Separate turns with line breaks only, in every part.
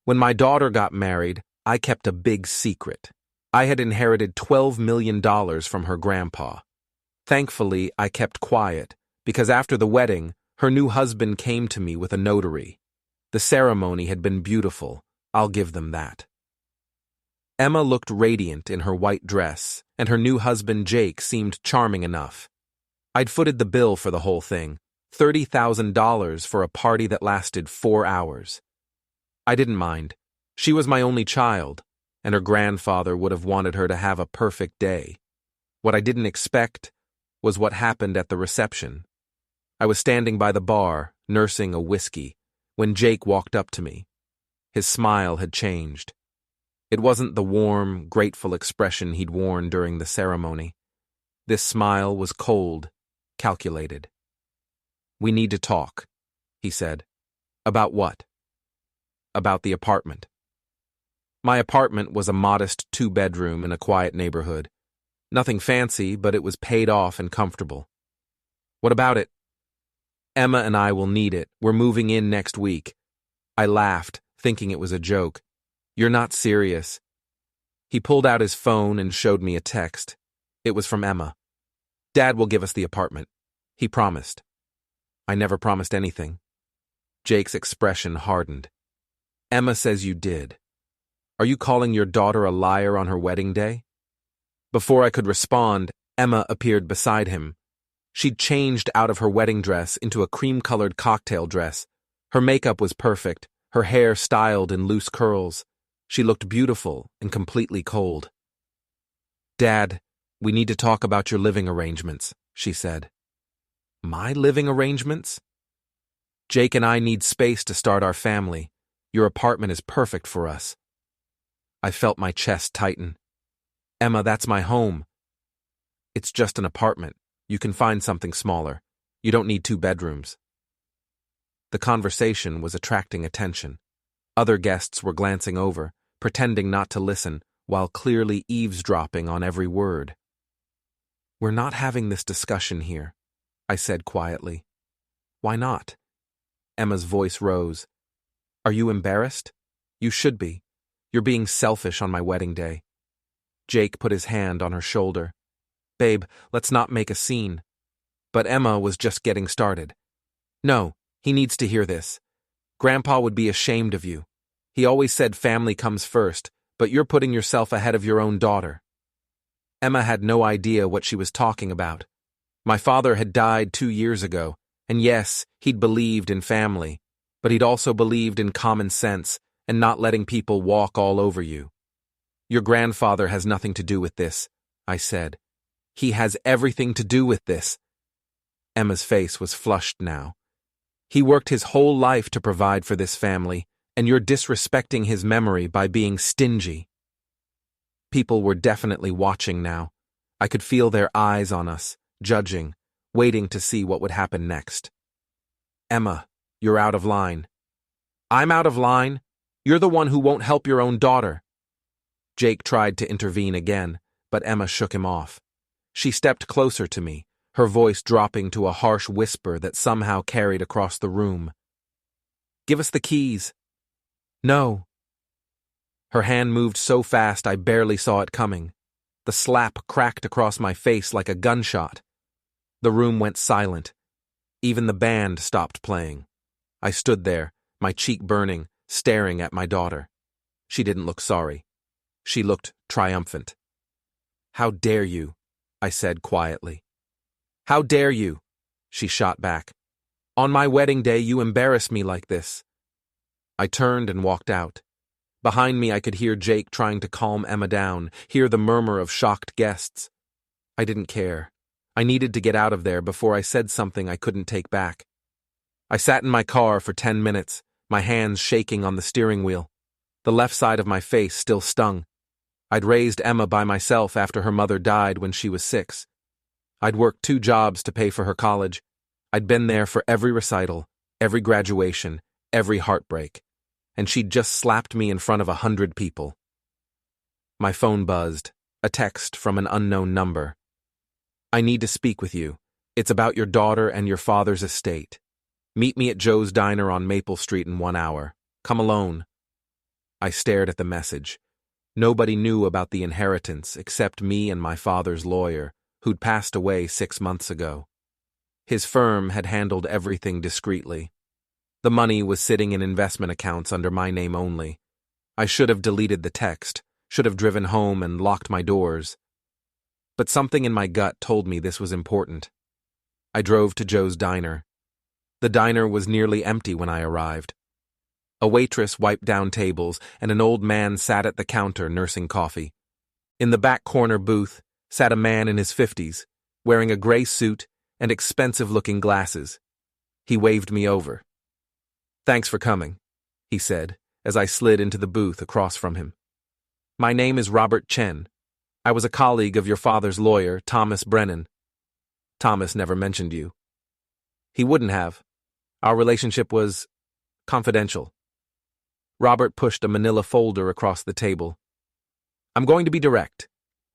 When my daughter got married, I kept a big secret. I had inherited $12 million from her grandpa. Thankfully, I kept quiet, because after the wedding, her new husband came to me with a notary. The ceremony had been beautiful, I'll give them that. Emma looked radiant in her white dress, and her new husband Jake seemed charming enough. I'd footed the bill for the whole thing, $30,000 for a party that lasted 4 hours. I didn't mind. She was my only child, and her grandfather would have wanted her to have a perfect day. What I didn't expect was what happened at the reception. I was standing by the bar, nursing a whiskey, when Jake walked up to me. His smile had changed. It wasn't the warm, grateful expression he'd worn during the ceremony. This smile was cold, calculated. "We need to talk," he said. "About what?" "About the apartment." My apartment was a modest 2-bedroom in a quiet neighborhood. Nothing fancy, but it was paid off and comfortable. "What about it?" "Emma and I will need it. We're moving in next week." I laughed, thinking it was a joke. "You're not serious." He pulled out his phone and showed me a text. It was from Emma. "Dad will give us the apartment. He promised." I never promised anything. Jake's expression hardened. "Emma says you did. Are you calling your daughter a liar on her wedding day?" Before I could respond, Emma appeared beside him. She'd changed out of her wedding dress into a cream-colored cocktail dress. Her makeup was perfect, her hair styled in loose curls. She looked beautiful and completely cold. "Dad, we need to talk about your living arrangements," she said. "My living arrangements?" "Jake and I need space to start our family. Your apartment is perfect for us." I felt my chest tighten. "Emma, that's my home." "It's just an apartment. You can find something smaller. You don't need 2 bedrooms." The conversation was attracting attention. Other guests were glancing over, pretending not to listen, while clearly eavesdropping on every word. "We're not having this discussion here," I said quietly. "Why not?" Emma's voice rose. "Are you embarrassed? You should be. You're being selfish on my wedding day." Jake put his hand on her shoulder. "Babe, let's not make a scene." But Emma was just getting started. "No, he needs to hear this. Grandpa would be ashamed of you. He always said family comes first, but you're putting yourself ahead of your own daughter." Emma had no idea what she was talking about. My father had died 2 years ago, and yes, he'd believed in family, but he'd also believed in common sense and not letting people walk all over you. "Your grandfather has nothing to do with this," I said. "He has everything to do with this." Emma's face was flushed now. "He worked his whole life to provide for this family, and you're disrespecting his memory by being stingy." People were definitely watching now. I could feel their eyes on us, judging, waiting to see what would happen next. "Emma, you're out of line." "I'm out of line? You're the one who won't help your own daughter." Jake tried to intervene again, but Emma shook him off. She stepped closer to me, her voice dropping to a harsh whisper that somehow carried across the room. "Give us the keys." "No." Her hand moved so fast I barely saw it coming. The slap cracked across my face like a gunshot. The room went silent. Even the band stopped playing. I stood there, my cheek burning, staring at my daughter. She didn't look sorry. She looked triumphant. "How dare you?" I said quietly. "How dare you?" she shot back. "On my wedding day you embarrass me like this." I turned and walked out. Behind me I could hear Jake trying to calm Emma down, hear the murmur of shocked guests. I didn't care. I needed to get out of there before I said something I couldn't take back. I sat in my car for 10 minutes, my hands shaking on the steering wheel. The left side of my face still stung. I'd raised Emma by myself after her mother died when she was 6. I'd worked 2 jobs to pay for her college. I'd been there for every recital, every graduation, every heartbreak. And she'd just slapped me in front of 100 people. My phone buzzed, a text from an unknown number. "I need to speak with you. It's about your daughter and your father's estate. Meet me at Joe's Diner on Maple Street in 1 hour. Come alone." I stared at the message. Nobody knew about the inheritance except me and my father's lawyer, who'd passed away 6 months ago. His firm had handled everything discreetly. The money was sitting in investment accounts under my name only. I should have deleted the text, should have driven home and locked my doors. But something in my gut told me this was important. I drove to Joe's diner. The diner was nearly empty when I arrived. A waitress wiped down tables, and an old man sat at the counter nursing coffee. In the back corner booth sat a man in his 50s, wearing a gray suit and expensive-looking glasses. He waved me over. "Thanks for coming," he said, as I slid into the booth across from him. "My name is Robert Chen. I was a colleague of your father's lawyer, Thomas Brennan." "Thomas never mentioned you." "He wouldn't have. Our relationship was confidential." Robert pushed a manila folder across the table. "I'm going to be direct.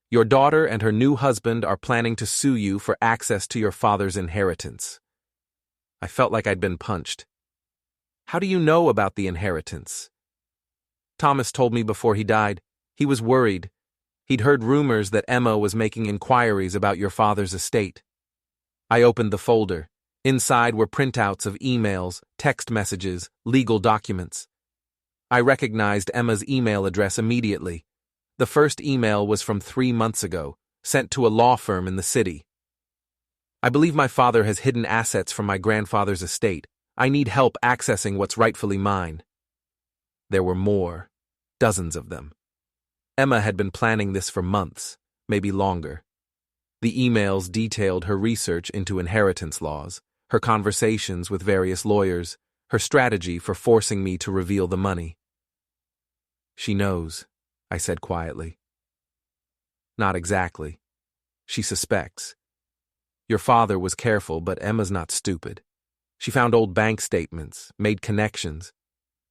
Your daughter and her new husband are planning to sue you for access to your father's inheritance." I felt like I'd been punched. "How do you know about the inheritance?" "Thomas told me before he died. He was worried. He'd heard rumors that Emma was making inquiries about your father's estate." I opened the folder. Inside were printouts of emails, text messages, legal documents. I recognized Emma's email address immediately. The first email was from 3 months ago, sent to a law firm in the city. "I believe my father has hidden assets from my grandfather's estate. I need help accessing what's rightfully mine." There were more, dozens of them. Emma had been planning this for months, maybe longer. The emails detailed her research into inheritance laws, her conversations with various lawyers, her strategy for forcing me to reveal the money. "She knows," I said quietly. "Not exactly. She suspects. Your father was careful, but Emma's not stupid. She found old bank statements, made connections.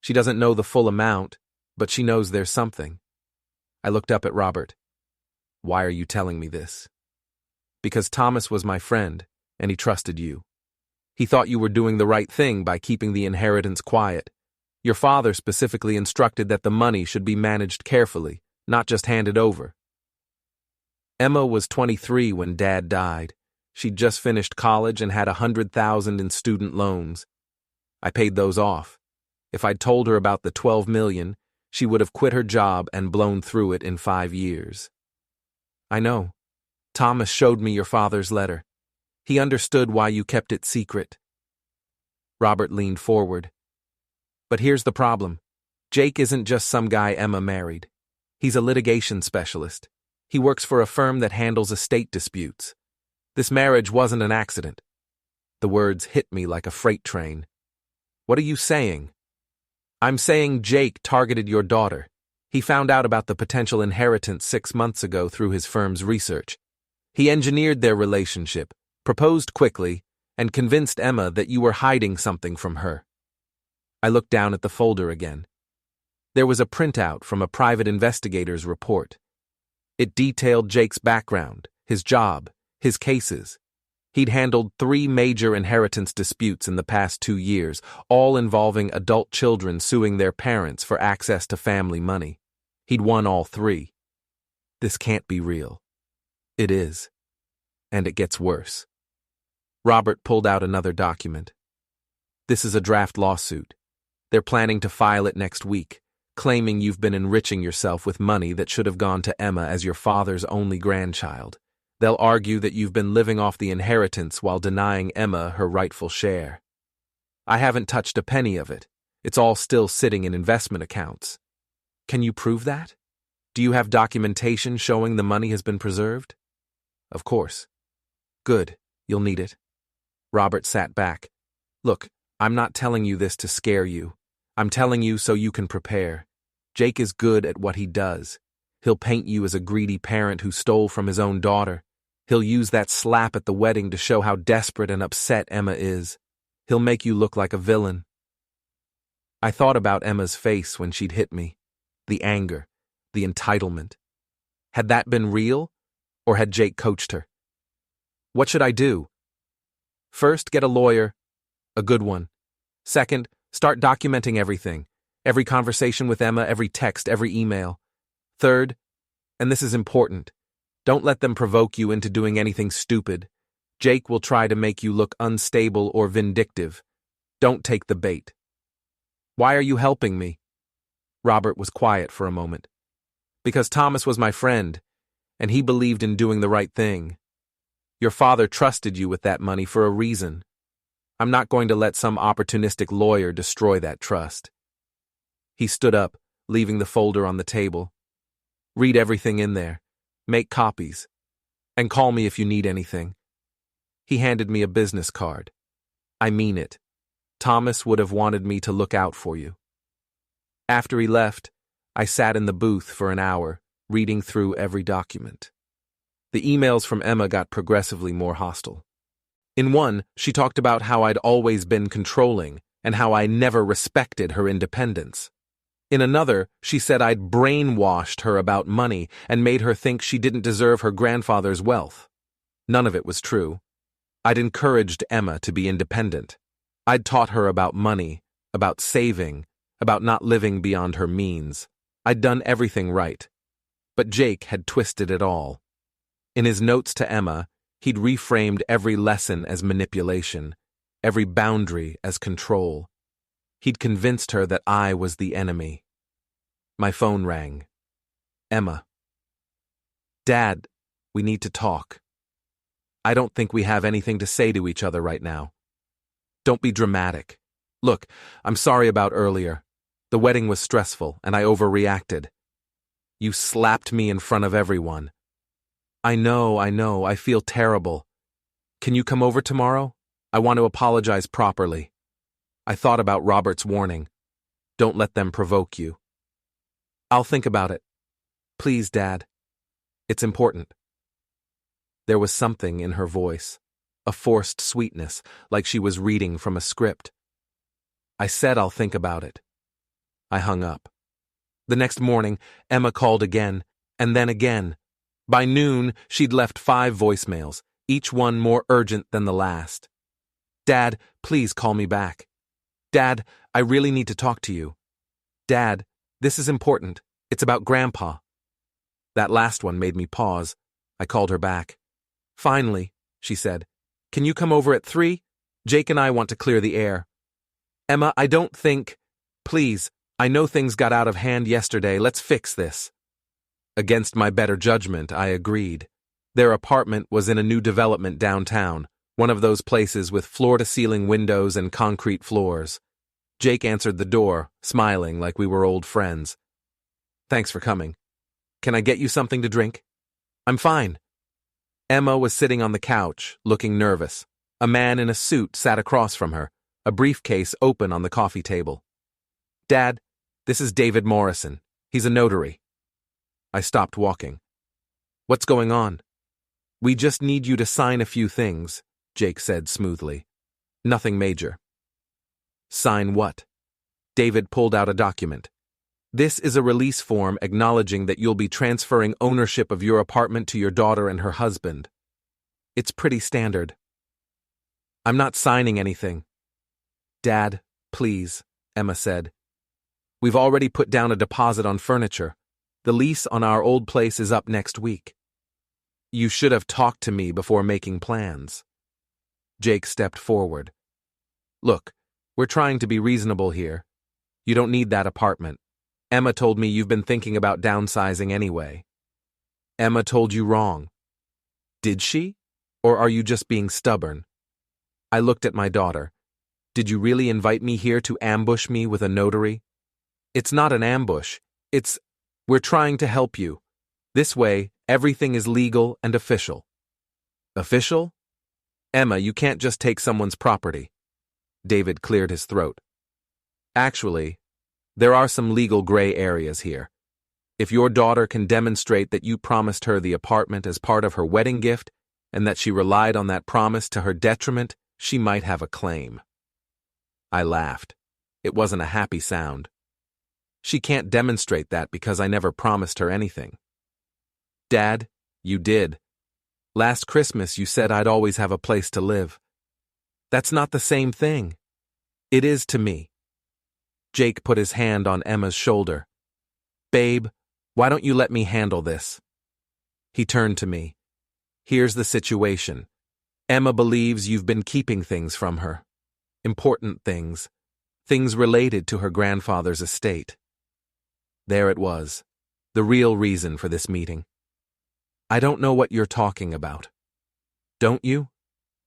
She doesn't know the full amount, but she knows there's something." I looked up at Robert. "Why are you telling me this?" "Because Thomas was my friend, and he trusted you. He thought you were doing the right thing by keeping the inheritance quiet. Your father specifically instructed that the money should be managed carefully, not just handed over." Emma was 23 when Dad died. She'd just finished college and had $100,000 in student loans. I paid those off. If I'd told her about the $12 million, she would have quit her job and blown through it in 5 years. "I know. Thomas showed me your father's letter. He understood why you kept it secret." Robert leaned forward. "But here's the problem. Jake isn't just some guy Emma married. He's a litigation specialist. He works for a firm that handles estate disputes. This marriage wasn't an accident." The words hit me like a freight train. "What are you saying?" "I'm saying Jake targeted your daughter. He found out about the potential inheritance 6 months ago through his firm's research. He engineered their relationship, proposed quickly, and convinced Emma that you were hiding something from her." I looked down at the folder again. There was a printout from a private investigator's report. It detailed Jake's background, his job, his cases. He'd handled 3 major inheritance disputes in the past 2 years, all involving adult children suing their parents for access to family money. He'd won all 3. This can't be real. It is. And it gets worse. Robert pulled out another document. "This is a draft lawsuit. They're planning to file it next week, claiming you've been enriching yourself with money that should have gone to Emma as your father's only grandchild. They'll argue that you've been living off the inheritance while denying Emma her rightful share. I haven't touched a penny of it. It's all still sitting in investment accounts. Can you prove that? Do you have documentation showing the money has been preserved?" "Of course." "Good. You'll need it." Robert sat back. "Look, I'm not telling you this to scare you. I'm telling you so you can prepare. Jake is good at what he does. He'll paint you as a greedy parent who stole from his own daughter. He'll use that slap at the wedding to show how desperate and upset Emma is. He'll make you look like a villain." I thought about Emma's face when she'd hit me. The anger, the entitlement. Had that been real, or had Jake coached her? What should I do? First, get a lawyer, a good one. Second, start documenting everything. Every conversation with Emma, every text, every email. Third, and this is important, don't let them provoke you into doing anything stupid. Jake will try to make you look unstable or vindictive. Don't take the bait. Why are you helping me? Robert was quiet for a moment. Because Thomas was my friend, and he believed in doing the right thing. Your father trusted you with that money for a reason. I'm not going to let some opportunistic lawyer destroy that trust. He stood up, leaving the folder on the table. Read everything in there. Make copies. And call me if you need anything. He handed me a business card. I mean it. Thomas would have wanted me to look out for you. After he left, I sat in the booth for an hour, reading through every document. The emails from Emma got progressively more hostile. In one, she talked about how I'd always been controlling and how I never respected her independence. In another, she said I'd brainwashed her about money and made her think she didn't deserve her grandfather's wealth. None of it was true. I'd encouraged Emma to be independent. I'd taught her about money, about saving, about not living beyond her means. I'd done everything right. But Jake had twisted it all. In his notes to Emma, he'd reframed every lesson as manipulation, every boundary as control. He'd convinced her that I was the enemy. My phone rang. Emma. Dad, we need to talk. I don't think we have anything to say to each other right now. Don't be dramatic. Look, I'm sorry about earlier. The wedding was stressful, and I overreacted. You slapped me in front of everyone. I know, I feel terrible. Can you come over tomorrow? I want to apologize properly. I thought about Robert's warning. Don't let them provoke you. I'll think about it. Please, Dad. It's important. There was something in her voice, a forced sweetness, like she was reading from a script. I said I'll think about it. I hung up. The next morning, Emma called again, and then again. By noon, she'd left 5 voicemails, each one more urgent than the last. Dad, please call me back. Dad, I really need to talk to you. Dad, this is important. It's about Grandpa. That last one made me pause. I called her back. Finally, she said, can you come over at 3? Jake and I want to clear the air. Emma, I don't think... Please, I know things got out of hand yesterday. Let's fix this. Against my better judgment, I agreed. Their apartment was in a new development downtown, one of those places with floor-to-ceiling windows and concrete floors. Jake answered the door, smiling like we were old friends. Thanks for coming. Can I get you something to drink? I'm fine. Emma was sitting on the couch, looking nervous. A man in a suit sat across from her, a briefcase open on the coffee table. Dad, this is David Morrison. He's a notary. I stopped walking. What's going on? We just need you to sign a few things, Jake said smoothly. Nothing major. Sign what? David pulled out a document. This is a release form acknowledging that you'll be transferring ownership of your apartment to your daughter and her husband. It's pretty standard. I'm not signing anything. Dad, please, Emma said. We've already put down a deposit on furniture. The lease on our old place is up next week. You should have talked to me before making plans. Jake stepped forward. Look, we're trying to be reasonable here. You don't need that apartment. Emma told me you've been thinking about downsizing anyway. Emma told you wrong. Did she? Or are you just being stubborn? I looked at my daughter. Did you really invite me here to ambush me with a notary? It's not an ambush. We're trying to help you. This way, everything is legal and official. Official? Emma, you can't just take someone's property. David cleared his throat. Actually, there are some legal gray areas here. If your daughter can demonstrate that you promised her the apartment as part of her wedding gift, and that she relied on that promise to her detriment, she might have a claim. I laughed. It wasn't a happy sound. She can't demonstrate that because I never promised her anything. Dad, you did. Last Christmas you said I'd always have a place to live. That's not the same thing. It is to me. Jake put his hand on Emma's shoulder. "Babe, why don't you let me handle this?" He turned to me. "Here's the situation. Emma believes you've been keeping things from her. Important things. Things related to her grandfather's estate." There it was. The real reason for this meeting. "I don't know what you're talking about." "Don't you?"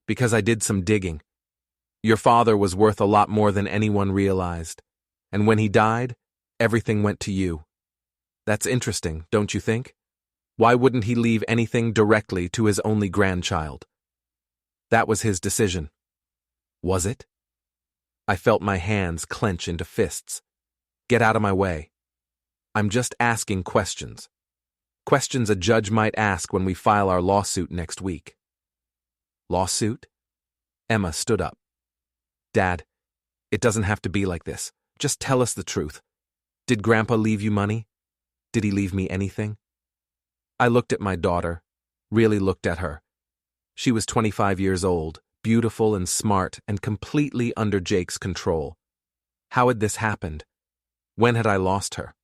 "Because I did some digging. Your father was worth a lot more than anyone realized. And when he died, everything went to you. That's interesting, don't you think? Why wouldn't he leave anything directly to his only grandchild?" "That was his decision." "Was it?" I felt my hands clench into fists. "Get out of my way. I'm just asking questions. Questions a judge might ask when we file our lawsuit next week." "Lawsuit?" Emma stood up. "Dad, it doesn't have to be like this. Just tell us the truth. Did Grandpa leave you money? Did he leave me anything?" I looked at my daughter, really looked at her. She was 25 years old, beautiful and smart, and completely under Jake's control. How had this happened? When had I lost her?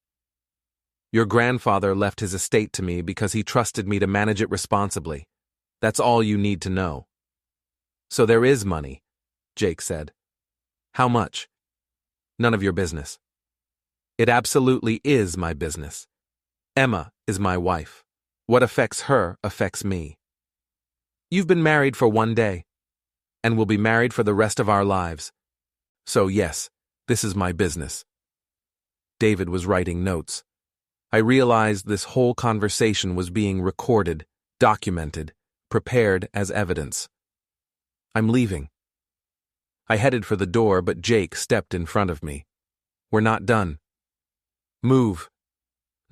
"Your grandfather left his estate to me because he trusted me to manage it responsibly. That's all you need to know." "So there is money," Jake said. "How much?" "None of your business." "It absolutely is my business. Emma is my wife. What affects her affects me. You've been married for one day, and we'll be married for the rest of our lives. So yes, this is my business." David was writing notes. I realized this whole conversation was being recorded, documented, prepared as evidence. "I'm leaving." I headed for the door, but Jake stepped in front of me. "We're not done." "Move.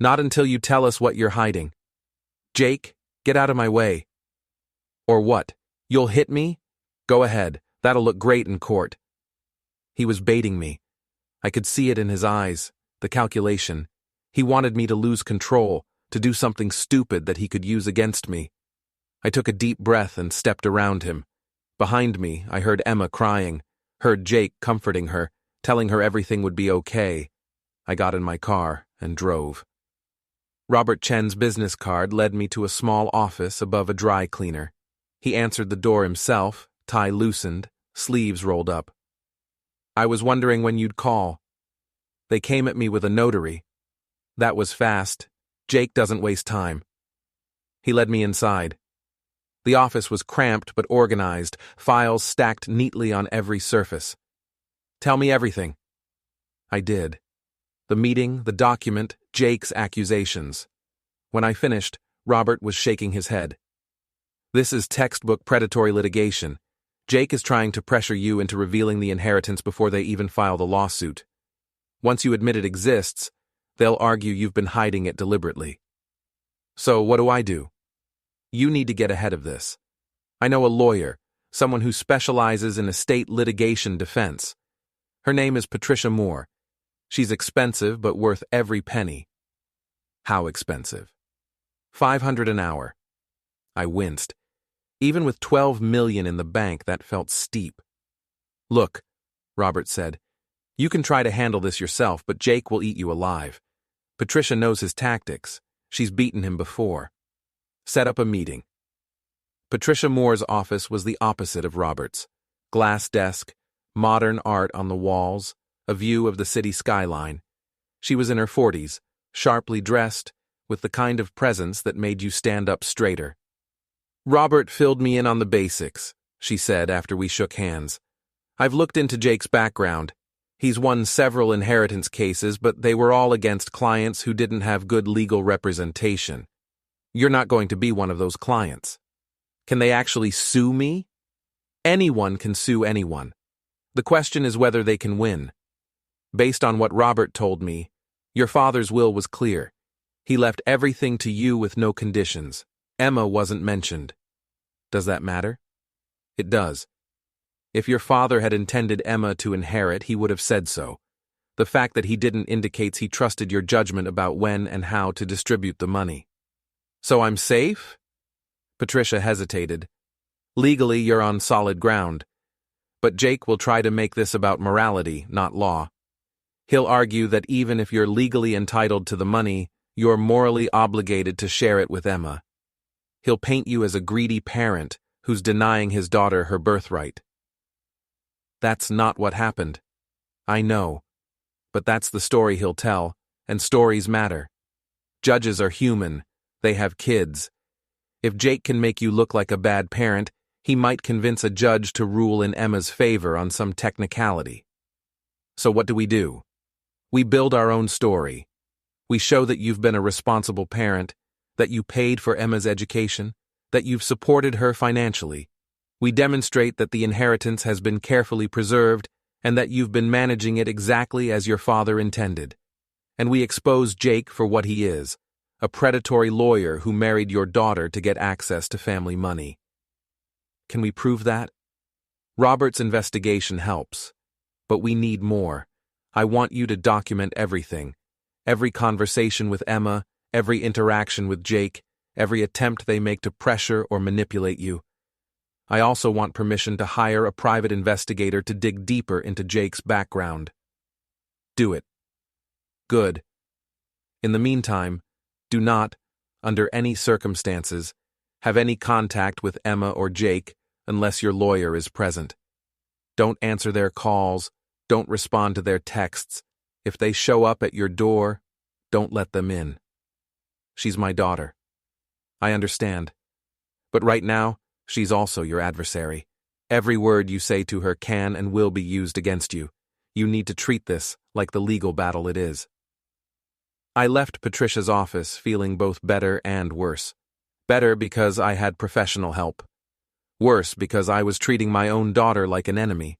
Not until you tell us what you're hiding." "Jake, get out of my way." "Or what? You'll hit me? Go ahead. That'll look great in court." He was baiting me. I could see it in his eyes, the calculation. He wanted me to lose control, to do something stupid that he could use against me. I took a deep breath and stepped around him. Behind me, I heard Emma crying, heard Jake comforting her, telling her everything would be okay. I got in my car and drove. Robert Chen's business card led me to a small office above a dry cleaner. He answered the door himself, tie loosened, sleeves rolled up. "I was wondering when you'd call." They came at me with a notary. That was fast. Jake doesn't waste time. He led me inside. The office was cramped but organized, files stacked neatly on every surface. "Tell me everything." I did. The meeting, the document, Jake's accusations. When I finished, Robert was shaking his head. "This is textbook predatory litigation. Jake is trying to pressure you into revealing the inheritance before they even file the lawsuit. Once you admit it exists, they'll argue you've been hiding it deliberately. So what do? You need to get ahead of this. I know a lawyer, someone who specializes in estate litigation defense. Her name is Patricia Moore. She's expensive but worth every penny." "How expensive?" $500 an hour. I winced. Even with $12 million in the bank, that felt steep. "Look," Robert said, "you can try to handle this yourself, but Jake will eat you alive. Patricia knows his tactics. She's beaten him before. Set up a meeting." Patricia Moore's office was the opposite of Robert's. Glass desk, modern art on the walls, a view of the city skyline. She was in her 40s, sharply dressed, with the kind of presence that made you stand up straighter. "Robert filled me in on the basics," she said after we shook hands. "I've looked into Jake's background. He's won several inheritance cases, but they were all against clients who didn't have good legal representation. You're not going to be one of those clients. Can they actually sue me? Anyone can sue anyone. The question is whether they can win. Based on what Robert told me, your father's will was clear. He left everything to you with no conditions. Emma wasn't mentioned. Does that matter?" "It does. If your father had intended Emma to inherit, he would have said so. The fact that he didn't indicates he trusted your judgment about when and how to distribute the money." "So I'm safe?" Patricia hesitated. "Legally, you're on solid ground. But Jake will try to make this about morality, not law. He'll argue that even if you're legally entitled to the money, you're morally obligated to share it with Emma. He'll paint you as a greedy parent who's denying his daughter her birthright. That's not what happened. I know. But that's the story he'll tell, and stories matter. Judges are human. They have kids. If Jake can make you look like a bad parent, he might convince a judge to rule in Emma's favor on some technicality. So what do? We build our own story. We show that you've been a responsible parent, that you paid for Emma's education, that you've supported her financially. We demonstrate that the inheritance has been carefully preserved and that you've been managing it exactly as your father intended. And we expose Jake for what he is, a predatory lawyer who married your daughter to get access to family money. Can we prove that? Robert's investigation helps, but we need more. I want you to document everything. Every conversation with Emma, every interaction with Jake, every attempt they make to pressure or manipulate you. I also want permission to hire a private investigator to dig deeper into Jake's background. Do it. Good. In the meantime, do not, under any circumstances, have any contact with Emma or Jake unless your lawyer is present. Don't answer their calls, don't respond to their texts. If they show up at your door, don't let them in. She's my daughter. I understand. But right now, she's also your adversary. Every word you say to her can and will be used against you. You need to treat this like the legal battle it is. I left Patricia's office feeling both better and worse. Better because I had professional help. Worse because I was treating my own daughter like an enemy.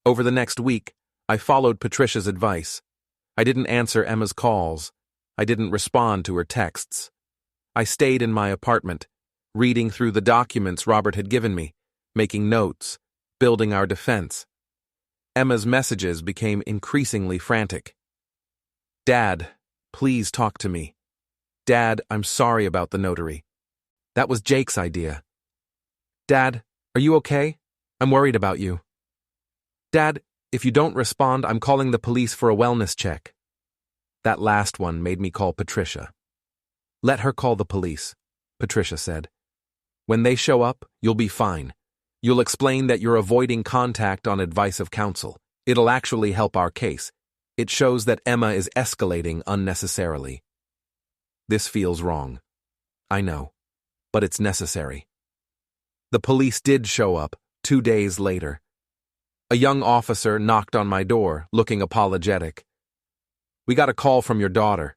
Over the next week, I followed Patricia's advice. I didn't answer Emma's calls. I didn't respond to her texts. I stayed in my apartment, reading through the documents Robert had given me, making notes, building our defense. Emma's messages became increasingly frantic. Dad, please talk to me. Dad, I'm sorry about the notary. That was Jake's idea. Dad, are you okay? I'm worried about you. Dad, if you don't respond, I'm calling the police for a wellness check. That last one made me call Patricia. Let her call the police, Patricia said. When they show up, you'll be fine. You'll explain that you're avoiding contact on advice of counsel. It'll actually help our case. It shows that Emma is escalating unnecessarily. This feels wrong. I know, but it's necessary. The police did show up 2 days later. A young officer knocked on my door, looking apologetic. We got a call from your daughter.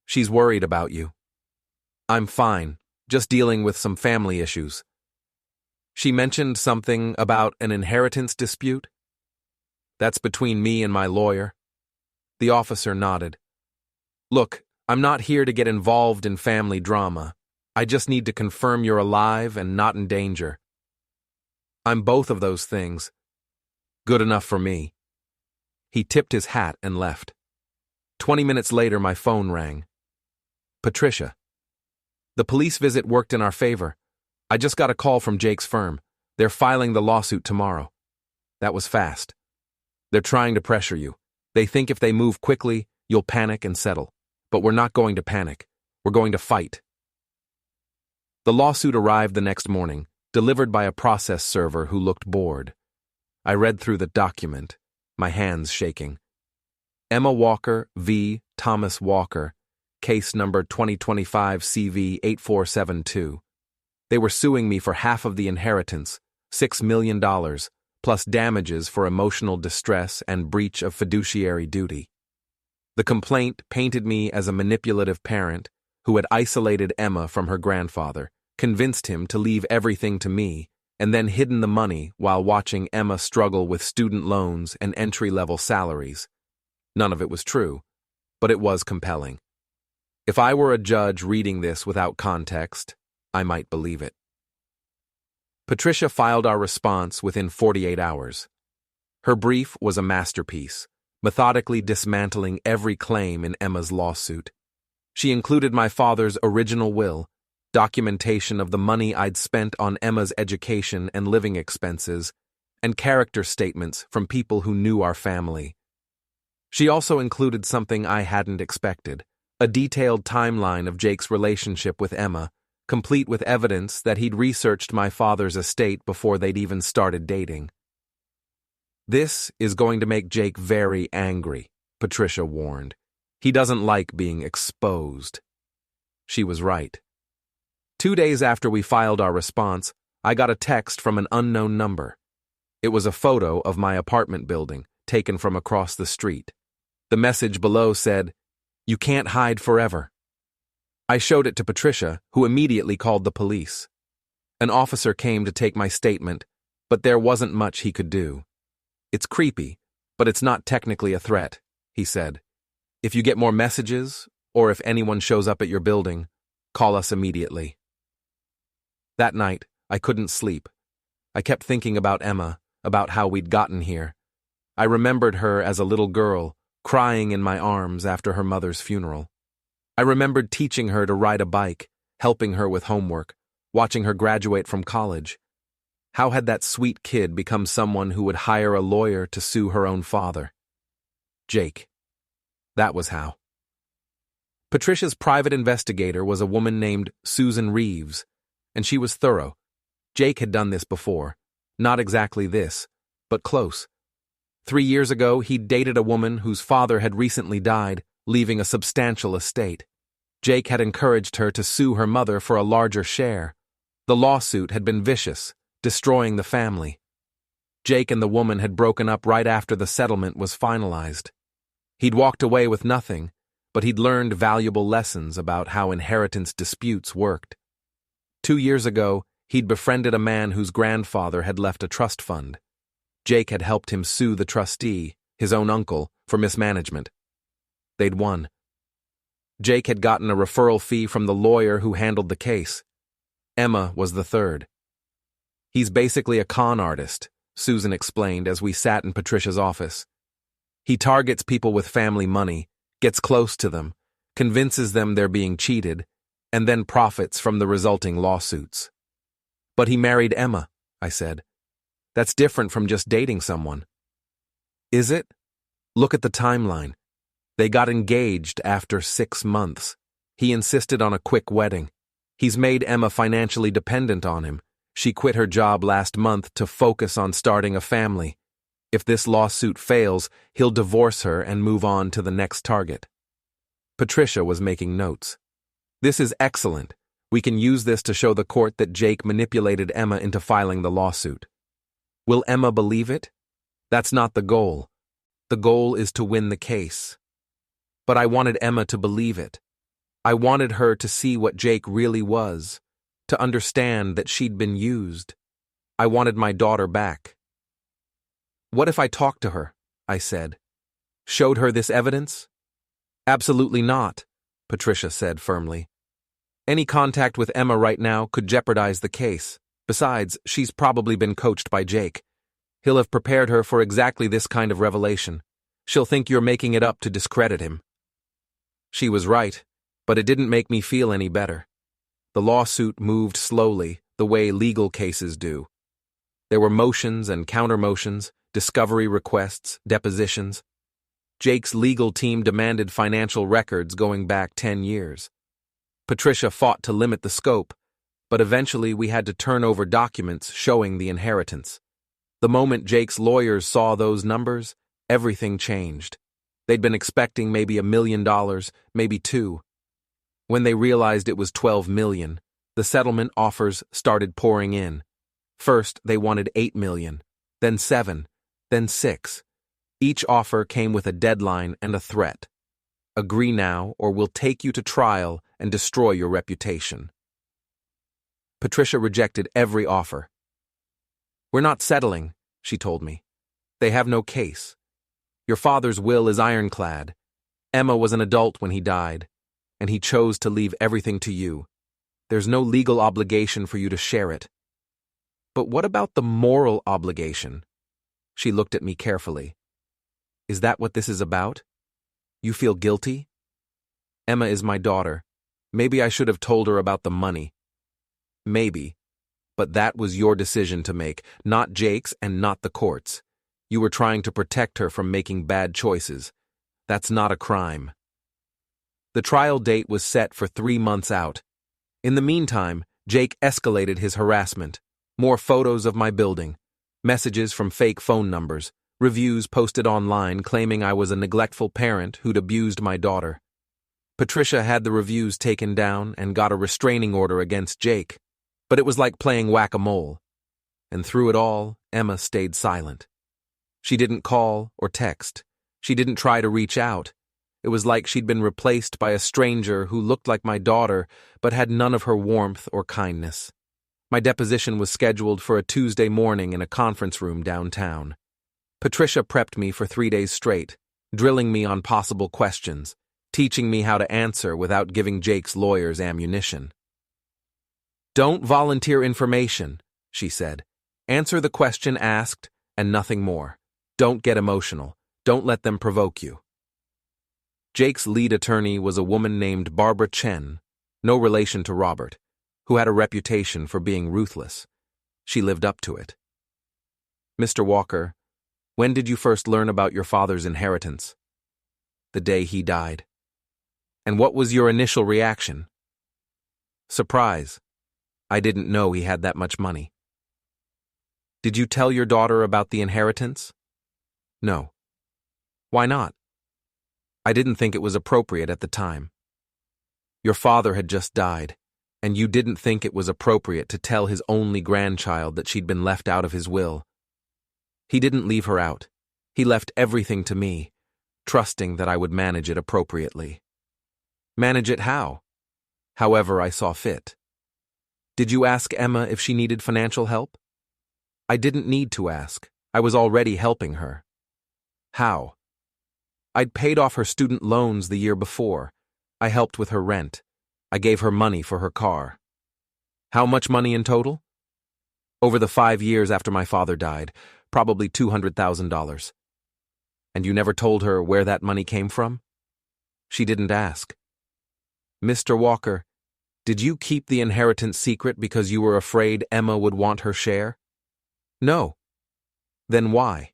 She's worried about you. I'm fine, just dealing with some family issues. She mentioned something about an inheritance dispute. That's between me and my lawyer. The officer nodded. Look, I'm not here to get involved in family drama. I just need to confirm you're alive and not in danger. I'm both of those things. Good enough for me. He tipped his hat and left. 20 minutes later, my phone rang. Patricia. The police visit worked in our favor. I just got a call from Jake's firm. They're filing the lawsuit tomorrow. That was fast. They're trying to pressure you. They think if they move quickly, you'll panic and settle. But we're not going to panic. We're going to fight. The lawsuit arrived the next morning, delivered by a process server who looked bored. I read through the document, my hands shaking. Emma Walker v. Thomas Walker, case number 2025 CV 8472. They were suing me for half of the inheritance, $6 million, plus damages for emotional distress and breach of fiduciary duty. The complaint painted me as a manipulative parent who had isolated Emma from her grandfather, convinced him to leave everything to me, and then hidden the money while watching Emma struggle with student loans and entry-level salaries. None of it was true, but it was compelling. If I were a judge reading this without context, I might believe it. Patricia filed our response within 48 hours. Her brief was a masterpiece, methodically dismantling every claim in Emma's lawsuit. She included my father's original will, documentation of the money I'd spent on Emma's education and living expenses, and character statements from people who knew our family. She also included something I hadn't expected, a detailed timeline of Jake's relationship with Emma, complete with evidence that he'd researched my father's estate before they'd even started dating. "This is going to make Jake very angry," Patricia warned. "He doesn't like being exposed." She was right. 2 days after we filed our response, I got a text from an unknown number. It was a photo of my apartment building, taken from across the street. The message below said, "You can't hide forever." I showed it to Patricia, who immediately called the police. An officer came to take my statement, but there wasn't much he could do. "It's creepy, but it's not technically a threat," he said. "If you get more messages, or if anyone shows up at your building, call us immediately." That night, I couldn't sleep. I kept thinking about Emma, about how we'd gotten here. I remembered her as a little girl, crying in my arms after her mother's funeral. I remembered teaching her to ride a bike, helping her with homework, watching her graduate from college. How had that sweet kid become someone who would hire a lawyer to sue her own father? Jake. That was how. Patricia's private investigator was a woman named Susan Reeves, and she was thorough. Jake had done this before. Not exactly this, but close. 3 years ago, he'd dated a woman whose father had recently died, leaving a substantial estate. Jake had encouraged her to sue her mother for a larger share. The lawsuit had been vicious, destroying the family. Jake and the woman had broken up right after the settlement was finalized. He'd walked away with nothing, but he'd learned valuable lessons about how inheritance disputes worked. 2 years ago, he'd befriended a man whose grandfather had left a trust fund. Jake had helped him sue the trustee, his own uncle, for mismanagement. They'd won. Jake had gotten a referral fee from the lawyer who handled the case. Emma was the third. "He's basically a con artist," Susan explained as we sat in Patricia's office. "He targets people with family money, gets close to them, convinces them they're being cheated, and then profits from the resulting lawsuits." "But he married Emma," I said. "That's different from just dating someone." "Is it? Look at the timeline. They got engaged after 6 months. He insisted on a quick wedding. He's made Emma financially dependent on him. She quit her job last month to focus on starting a family. If this lawsuit fails, he'll divorce her and move on to the next target." Patricia was making notes. "This is excellent. We can use this to show the court that Jake manipulated Emma into filing the lawsuit." "Will Emma believe it?" "That's not the goal. The goal is to win the case." But I wanted Emma to believe it. I wanted her to see what Jake really was, to understand that she'd been used. I wanted my daughter back. "What if I talked to her?" I said. "Showed her this evidence?" "Absolutely not," Patricia said firmly. "Any contact with Emma right now could jeopardize the case. Besides, she's probably been coached by Jake. He'll have prepared her for exactly this kind of revelation. She'll think you're making it up to discredit him." She was right, but it didn't make me feel any better. The lawsuit moved slowly, the way legal cases do. There were motions and counter-motions, discovery requests, depositions. Jake's legal team demanded financial records going back 10 years. Patricia fought to limit the scope, but eventually we had to turn over documents showing the inheritance. The moment Jake's lawyers saw those numbers, everything changed. They'd been expecting maybe $1 million, maybe $2 million. When they realized it was $12 million, the settlement offers started pouring in. First, they wanted $8 million, then $7 million, then $6 million. Each offer came with a deadline and a threat. Agree now, or we'll take you to trial and destroy your reputation. Patricia rejected every offer. "We're not settling," she told me. "They have no case. Your father's will is ironclad. Emma was an adult when he died, and he chose to leave everything to you. There's no legal obligation for you to share it." "But what about the moral obligation?" She looked at me carefully. "Is that what this is about? You feel guilty?" "Emma is my daughter. Maybe I should have told her about the money." "Maybe. But that was your decision to make, not Jake's and not the court's. You were trying to protect her from making bad choices. That's not a crime. The trial date was set for 3 months out. In the meantime, Jake escalated his harassment. More photos of my building, messages from fake phone numbers, reviews posted online claiming I was a neglectful parent who'd abused my daughter. Patricia had the reviews taken down and got a restraining order against Jake, but it was like playing whack-a-mole. And through it all, Emma stayed silent. She didn't call or text. She didn't try to reach out. It was like she'd been replaced by a stranger who looked like my daughter but had none of her warmth or kindness. My deposition was scheduled for a Tuesday morning in a conference room downtown. Patricia prepped me for 3 days straight, drilling me on possible questions, teaching me how to answer without giving Jake's lawyers ammunition. "Don't volunteer information," she said. "Answer the question asked and nothing more. Don't get emotional. Don't let them provoke you." Jake's lead attorney was a woman named Barbara Chen, no relation to Robert, who had a reputation for being ruthless. She lived up to it. "Mr. Walker, when did you first learn about your father's inheritance?" "The day he died." "And what was your initial reaction?" "Surprise. I didn't know he had that much money." "Did you tell your daughter about the inheritance?" "No." "Why not?" "I didn't think it was appropriate at the time." "Your father had just died, and you didn't think it was appropriate to tell his only grandchild that she'd been left out of his will." "He didn't leave her out. He left everything to me, trusting that I would manage it appropriately." "Manage it how?" "However I saw fit." "Did you ask Emma if she needed financial help?" "I didn't need to ask. I was already helping her." "How?" "I'd paid off her student loans the year before. I helped with her rent. I gave her money for her car." "How much money in total?" "Over the 5 years after my father died, probably $200,000. "And you never told her where that money came from?" "She didn't ask." "Mr. Walker, did you keep the inheritance secret because you were afraid Emma would want her share?" "No." "Then why?"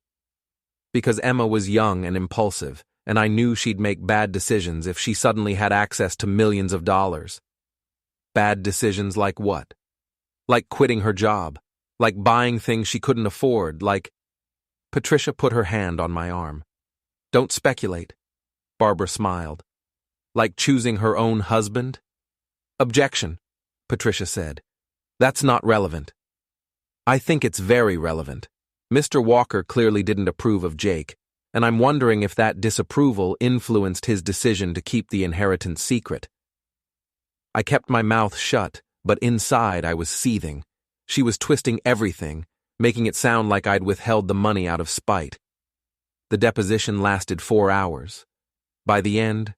"Because Emma was young and impulsive, and I knew she'd make bad decisions if she suddenly had access to millions of dollars." "Bad decisions like what?" "Like quitting her job, like buying things she couldn't afford, like—" Patricia put her hand on my arm. "Don't speculate." Barbara smiled. "Like choosing her own husband?" "Objection," Patricia said. "That's not relevant." "I think it's very relevant. Mr. Walker clearly didn't approve of Jake, and I'm wondering if that disapproval influenced his decision to keep the inheritance secret." I kept my mouth shut, but inside I was seething. She was twisting everything, making it sound like I'd withheld the money out of spite. The deposition lasted 4 hours. By the end,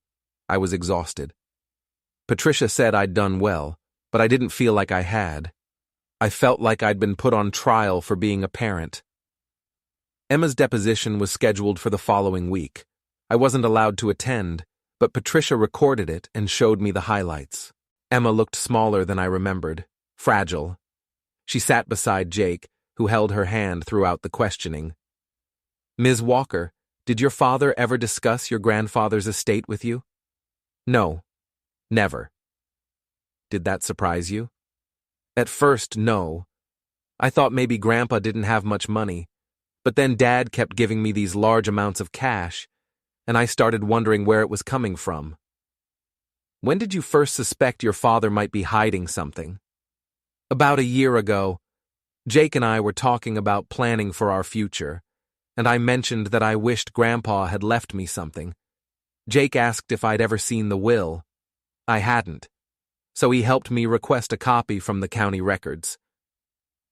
I was exhausted. Patricia said I'd done well, but I didn't feel like I had. I felt like I'd been put on trial for being a parent. Emma's deposition was scheduled for the following week. I wasn't allowed to attend, but Patricia recorded it and showed me the highlights. Emma looked smaller than I remembered, fragile. She sat beside Jake, who held her hand throughout the questioning. "Ms. Walker, did your father ever discuss your grandfather's estate with you?" "No, never." "Did that surprise you?" "At first, no. I thought maybe Grandpa didn't have much money. But then Dad kept giving me these large amounts of cash, and I started wondering where it was coming from." "When did you first suspect your father might be hiding something?" "About a year ago. Jake and I were talking about planning for our future, and I mentioned that I wished Grandpa had left me something. Jake asked if I'd ever seen the will. I hadn't, so he helped me request a copy from the county records."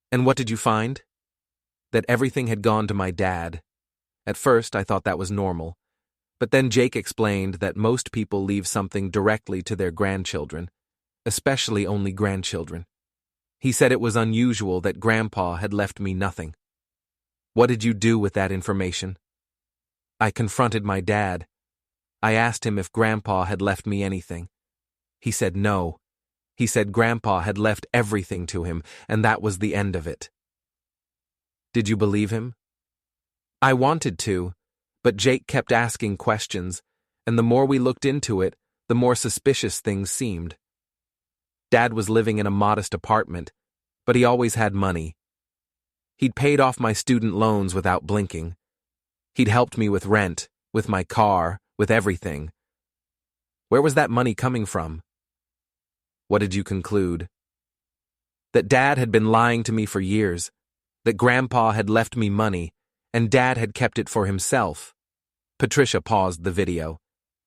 "And what did you find?" "That everything had gone to my dad. At first, I thought that was normal. But then Jake explained that most people leave something directly to their grandchildren, especially only grandchildren. He said it was unusual that Grandpa had left me nothing." "What did you do with that information?" "I confronted my dad. I asked him if Grandpa had left me anything. He said no. He said Grandpa had left everything to him, and that was the end of it." "Did you believe him?" "I wanted to, but Jake kept asking questions, and the more we looked into it, the more suspicious things seemed. Dad was living in a modest apartment, but he always had money. He'd paid off my student loans without blinking. He'd helped me with rent, with my car, with everything. Where was that money coming from? What did you conclude? That Dad had been lying to me for years, that Grandpa had left me money, and Dad had kept it for himself. Patricia paused the video.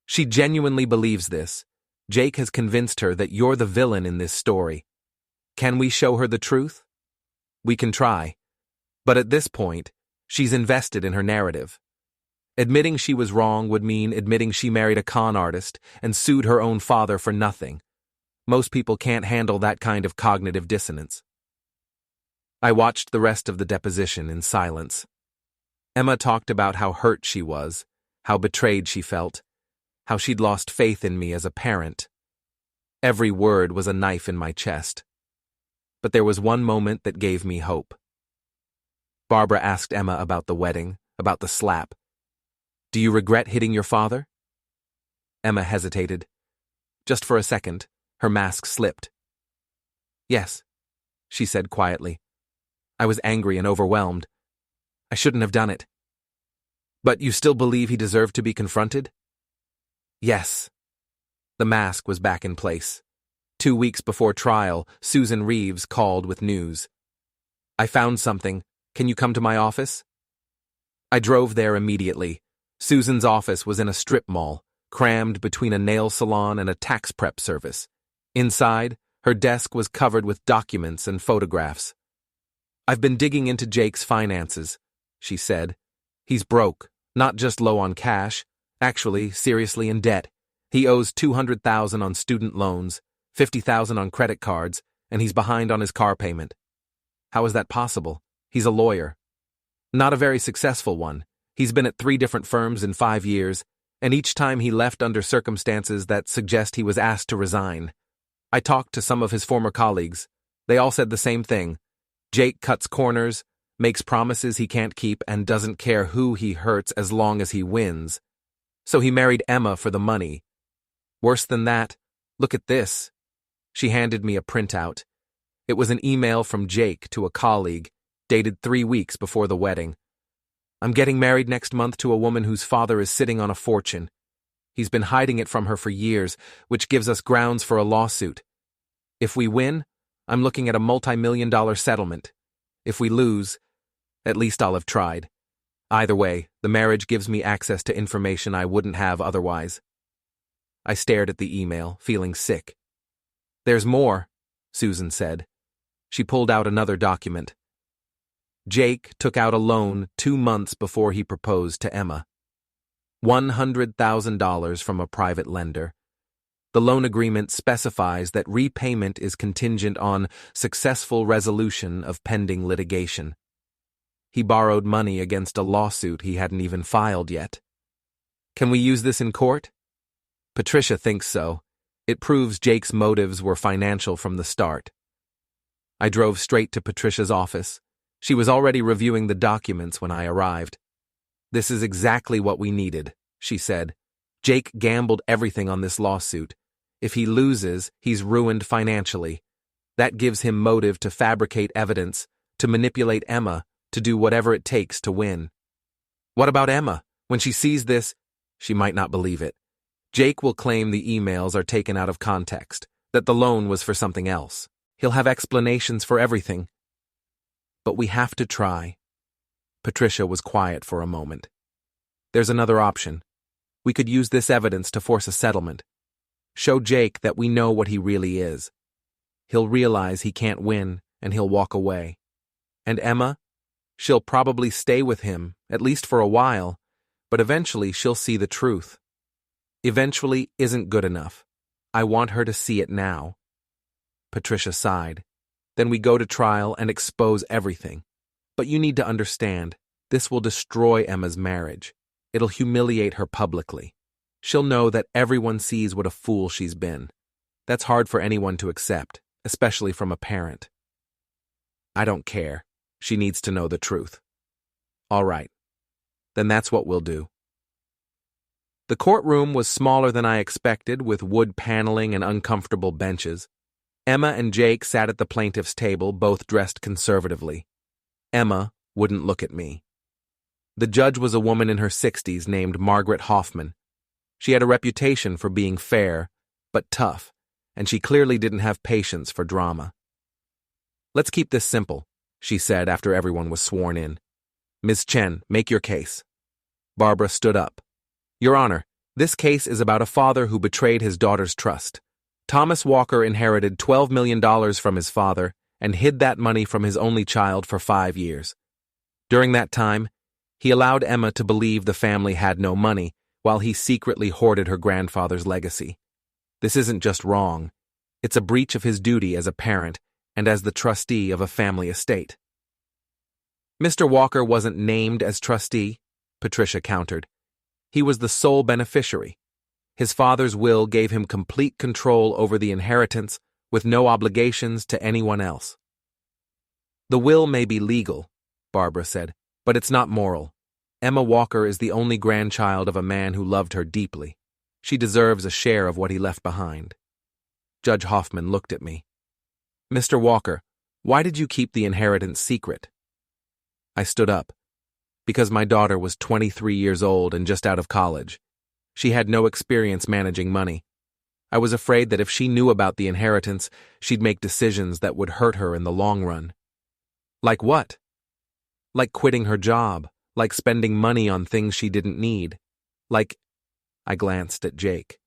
She genuinely believes this. Jake has convinced her that you're the villain in this story. Can we show her the truth? We can try. But at this point, she's invested in her narrative. Admitting she was wrong would mean admitting she married a con artist and sued her own father for nothing. Most people can't handle that kind of cognitive dissonance. I watched the rest of the deposition in silence. Emma talked about how hurt she was, how betrayed she felt, how she'd lost faith in me as a parent. Every word was a knife in my chest. But there was one moment that gave me hope. Barbara asked Emma about the wedding, about the slap. Do you regret hitting your father? Emma hesitated. Just for a second, her mask slipped. Yes, she said quietly. I was angry and overwhelmed. I shouldn't have done it. But you still believe he deserved to be confronted? Yes. The mask was back in place. 2 weeks before trial, Susan Reeves called with news. I found something. Can you come to my office? I drove there immediately. Susan's office was in a strip mall, crammed between a nail salon and a tax prep service. Inside, her desk was covered with documents and photographs. I've been digging into Jake's finances, she said. He's broke, not just low on cash, actually seriously in debt. He owes $200,000 on student loans, $50,000 on credit cards, and he's behind on his car payment. How is that possible? He's a lawyer. Not a very successful one. He's been at 3 different firms in 5 years, and each time he left under circumstances that suggest he was asked to resign. I talked to some of his former colleagues. They all said the same thing. Jake cuts corners, makes promises he can't keep, and doesn't care who he hurts as long as he wins. So he married Emma for the money. Worse than that, look at this. She handed me a printout. It was an email from Jake to a colleague, dated 3 weeks before the wedding. I'm getting married next month to a woman whose father is sitting on a fortune. He's been hiding it from her for years, which gives us grounds for a lawsuit. If we win, I'm looking at a multi-million-dollar settlement. If we lose, at least I'll have tried. Either way, the marriage gives me access to information I wouldn't have otherwise. I stared at the email, feeling sick. There's more, Susan said. She pulled out another document. Jake took out a loan 2 months before he proposed to Emma. $100,000 from a private lender. The loan agreement specifies that repayment is contingent on successful resolution of pending litigation. He borrowed money against a lawsuit he hadn't even filed yet. Can we use this in court? Patricia thinks so. It proves Jake's motives were financial from the start. I drove straight to Patricia's office. She was already reviewing the documents when I arrived. This is exactly what we needed, she said. Jake gambled everything on this lawsuit. If he loses, he's ruined financially. That gives him motive to fabricate evidence, to manipulate Emma, to do whatever it takes to win. What about Emma? When she sees this, she might not believe it. Jake will claim the emails are taken out of context, that the loan was for something else. He'll have explanations for everything. But we have to try. Patricia was quiet for a moment. There's another option. We could use this evidence to force a settlement. Show Jake that we know what he really is. He'll realize he can't win, and he'll walk away. And Emma? She'll probably stay with him, at least for a while, but eventually she'll see the truth. Eventually isn't good enough. I want her to see it now. Patricia sighed. Then we go to trial and expose everything. But you need to understand, this will destroy Emma's marriage. It'll humiliate her publicly. She'll know that everyone sees what a fool she's been. That's hard for anyone to accept, especially from a parent. I don't care. She needs to know the truth. All right. Then that's what we'll do. The courtroom was smaller than I expected, with wood paneling and uncomfortable benches. Emma and Jake sat at the plaintiff's table, both dressed conservatively. Emma wouldn't look at me. The judge was a woman in her 60s named Margaret Hoffman. She had a reputation for being fair, but tough, and she clearly didn't have patience for drama. "Let's keep this simple," she said after everyone was sworn in. "Ms. Chen, make your case." Barbara stood up. "Your Honor, this case is about a father who betrayed his daughter's trust. Thomas Walker inherited $12 million from his father and hid that money from his only child for 5 years. During that time, he allowed Emma to believe the family had no money, while he secretly hoarded her grandfather's legacy. This isn't just wrong. It's a breach of his duty as a parent and as the trustee of a family estate." "Mr. Walker wasn't named as trustee," Patricia countered. "He was the sole beneficiary. His father's will gave him complete control over the inheritance with no obligations to anyone else." "The will may be legal," Barbara said, "but it's not moral. Emma Walker is the only grandchild of a man who loved her deeply. She deserves a share of what he left behind." Judge Hoffman looked at me. "Mr. Walker, why did you keep the inheritance secret?" I stood up. "Because my daughter was 23 years old and just out of college. She had no experience managing money. I was afraid that if she knew about the inheritance, she'd make decisions that would hurt her in the long run." "Like what?" "Like quitting her job, like spending money on things she didn't need, like—" I glanced at Jake.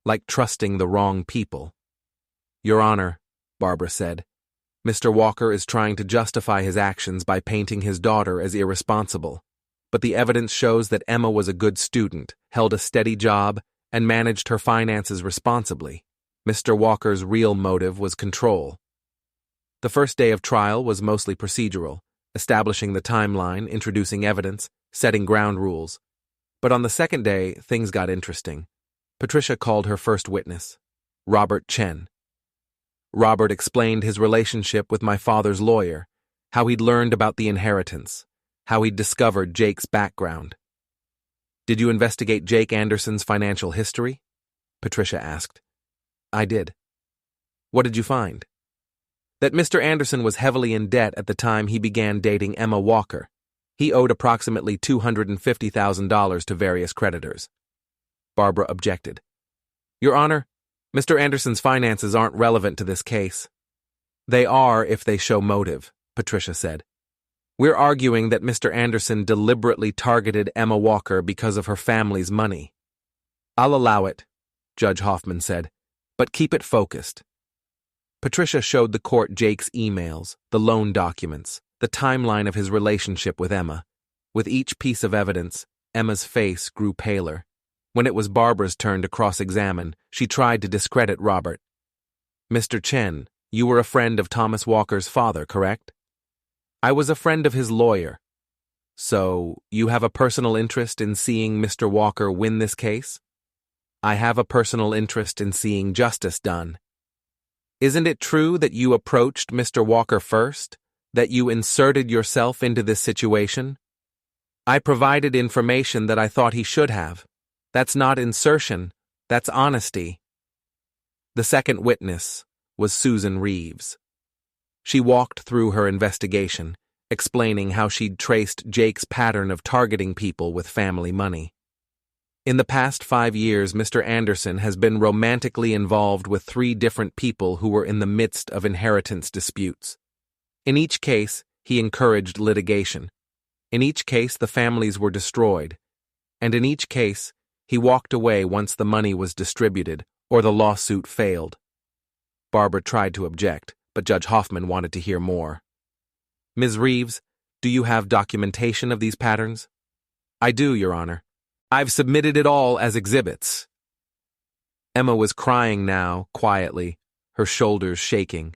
"Like trusting the wrong people." "Your Honor," Barbara said, "Mr. Walker is trying to justify his actions by painting his daughter as irresponsible. But the evidence shows that Emma was a good student, held a steady job, and managed her finances responsibly. Mr. Walker's real motive was control." The first day of trial was mostly procedural, establishing the timeline, introducing evidence, setting ground rules. But on the second day, things got interesting. Patricia called her first witness, Robert Chen. Robert explained his relationship with my father's lawyer, how he'd learned about the inheritance, how he'd discovered Jake's background. "Did you investigate Jake Anderson's financial history?" Patricia asked. "I did." "What did you find?" "That Mr. Anderson was heavily in debt at the time he began dating Emma Walker. He owed approximately $250,000 to various creditors." Barbara objected. "Your Honor, Mr. Anderson's finances aren't relevant to this case." "They are if they show motive," Patricia said. "We're arguing that Mr. Anderson deliberately targeted Emma Walker because of her family's money." "I'll allow it," Judge Hoffman said, "but keep it focused." Patricia showed the court Jake's emails, the loan documents, the timeline of his relationship with Emma. With each piece of evidence, Emma's face grew paler. When it was Barbara's turn to cross-examine, she tried to discredit Robert. "Mr. Chen, you were a friend of Thomas Walker's father, correct?" "I was a friend of his lawyer." "So, you have a personal interest in seeing Mr. Walker win this case?" "I have a personal interest in seeing justice done." "Isn't it true that you approached Mr. Walker first? That you inserted yourself into this situation?" "I provided information that I thought he should have. That's not insertion, that's honesty." The second witness was Susan Reeves. She walked through her investigation, explaining how she'd traced Jake's pattern of targeting people with family money. "In the past 5 years, Mr. Anderson has been romantically involved with 3 different people who were in the midst of inheritance disputes. In each case, he encouraged litigation. In each case, the families were destroyed. And in each case, he walked away once the money was distributed or the lawsuit failed." Barbara tried to object, but Judge Hoffman wanted to hear more. "Ms. Reeves, do you have documentation of these patterns?" "I do, Your Honor. I've submitted it all as exhibits." Emma was crying now, quietly, her shoulders shaking.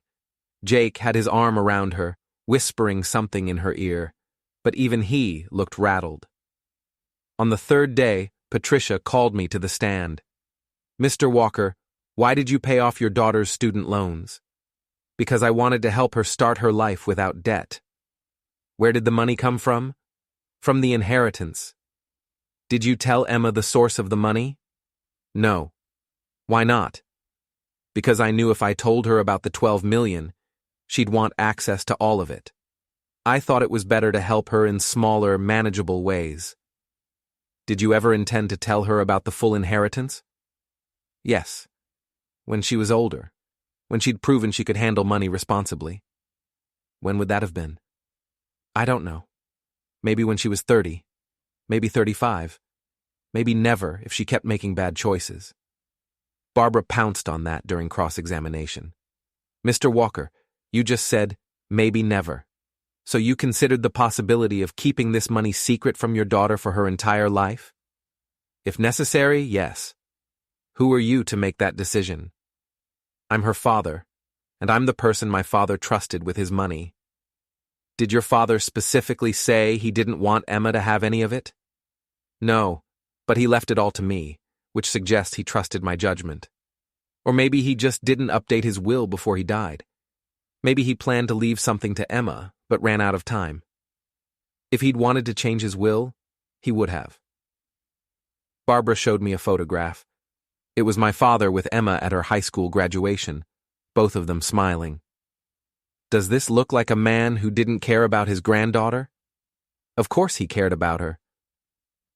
Jake had his arm around her, whispering something in her ear, but even he looked rattled. On the third day, Patricia called me to the stand. "Mr. Walker, why did you pay off your daughter's student loans?" "Because I wanted to help her start her life without debt." "Where did the money come from?" "From the inheritance." Did you tell Emma the source of the money? No. Why not? Because I knew if I told her about the 12 million, she'd want access to all of it. I thought it was better to help her in smaller, manageable ways. Did you ever intend to tell her about the full inheritance? Yes. When she was older. When she'd proven she could handle money responsibly. When would that have been? I don't know. Maybe when she was 30. Maybe 35. Maybe never if she kept making bad choices. Barbara pounced on that during cross-examination. Mr. Walker, you just said, maybe never. So you considered the possibility of keeping this money secret from your daughter for her entire life? If necessary, yes. Who are you to make that decision? I'm her father, and I'm the person my father trusted with his money. Did your father specifically say he didn't want Emma to have any of it? No, but he left it all to me, which suggests he trusted my judgment. Or maybe he just didn't update his will before he died. Maybe he planned to leave something to Emma, but ran out of time. If he'd wanted to change his will, he would have. Barbara showed me a photograph. It was my father with Emma at her high school graduation, both of them smiling. Does this look like a man who didn't care about his granddaughter? Of course he cared about her.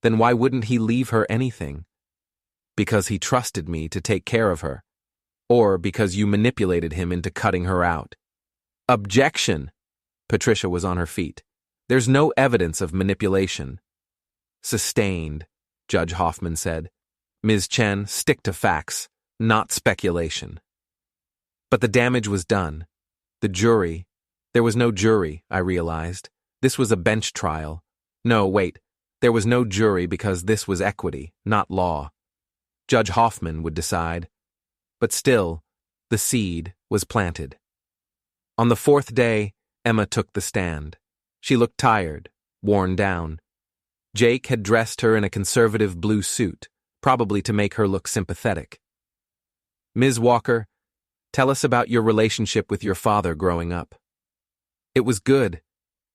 Then why wouldn't he leave her anything? Because he trusted me to take care of her. Or because you manipulated him into cutting her out. Objection! Patricia was on her feet. There's no evidence of manipulation. Sustained, Judge Hoffman said. Ms. Chen, stick to facts, not speculation. But the damage was done. The jury. There was no jury, I realized. This was a bench trial. No, wait. There was no jury because this was equity, not law. Judge Hoffman would decide. But still, the seed was planted. On the fourth day, Emma took the stand. She looked tired, worn down. Jake had dressed her in a conservative blue suit, probably to make her look sympathetic. Ms. Walker, tell us about your relationship with your father growing up. It was good.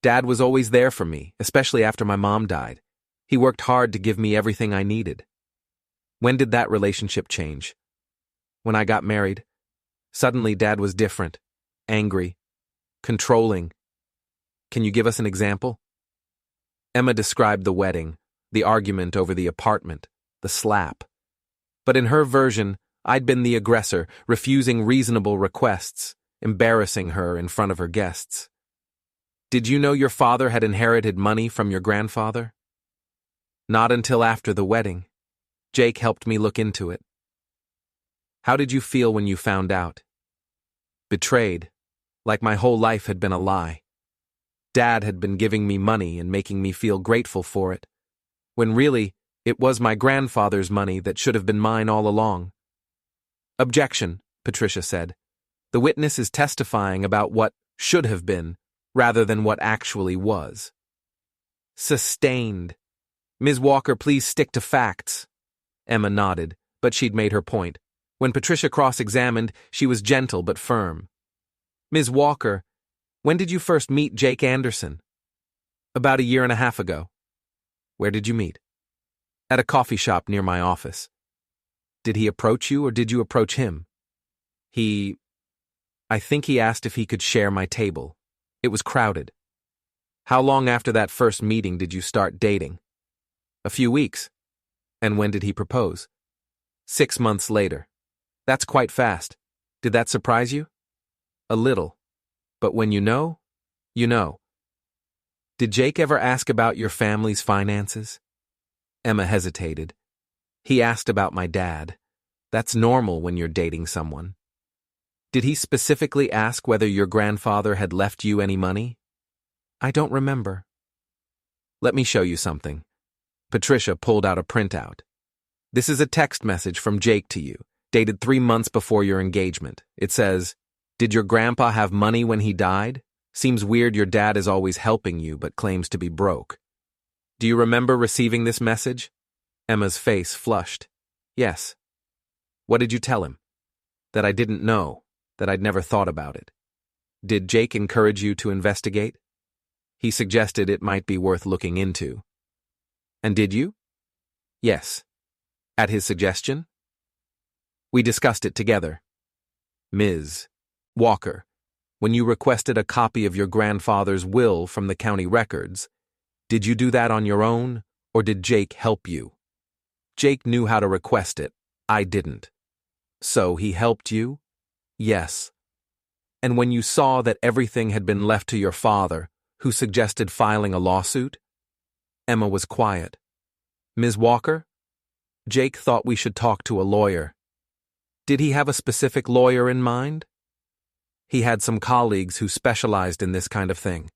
Dad was always there for me, especially after my mom died. He worked hard to give me everything I needed. When did that relationship change? When I got married. Suddenly Dad was different, angry, controlling. Can you give us an example? Emma described the wedding, the argument over the apartment, the slap. But in her version, I'd been the aggressor, refusing reasonable requests, embarrassing her in front of her guests. Did you know your father had inherited money from your grandfather? Not until after the wedding. Jake helped me look into it. How did you feel when you found out? Betrayed, like my whole life had been a lie. Dad had been giving me money and making me feel grateful for it, when really, it was my grandfather's money that should have been mine all along. Objection, Patricia said. The witness is testifying about what should have been, rather than what actually was. Sustained. Ms. Walker, please stick to facts. Emma nodded, but she'd made her point. When Patricia cross-examined, she was gentle but firm. Ms. Walker, when did you first meet Jake Anderson? About 1.5 years ago. Where did you meet? At a coffee shop near my office. Did he approach you or did you approach him? I think he asked if he could share my table. It was crowded. How long after that first meeting did you start dating? A few weeks. And when did he propose? 6 months later. That's quite fast. Did that surprise you? A little. But when you know, you know. Did Jake ever ask about your family's finances? Emma hesitated. He asked about my dad. That's normal when you're dating someone. Did he specifically ask whether your grandfather had left you any money? I don't remember. Let me show you something. Patricia pulled out a printout. This is a text message from Jake to you, dated 3 months before your engagement. It says, "Did your grandpa have money when he died? Seems weird your dad is always helping you but claims to be broke." Do you remember receiving this message? Emma's face flushed. Yes. What did you tell him? That I didn't know, that I'd never thought about it. Did Jake encourage you to investigate? He suggested it might be worth looking into. And did you? Yes. At his suggestion? We discussed it together. Ms. Walker, when you requested a copy of your grandfather's will from the county records, did you do that on your own, or did Jake help you? Jake knew how to request it. I didn't. So he helped you? Yes. And when you saw that everything had been left to your father, who suggested filing a lawsuit? Emma was quiet. Ms. Walker? Jake thought we should talk to a lawyer. Did he have a specific lawyer in mind? He had some colleagues who specialized in this kind of thing.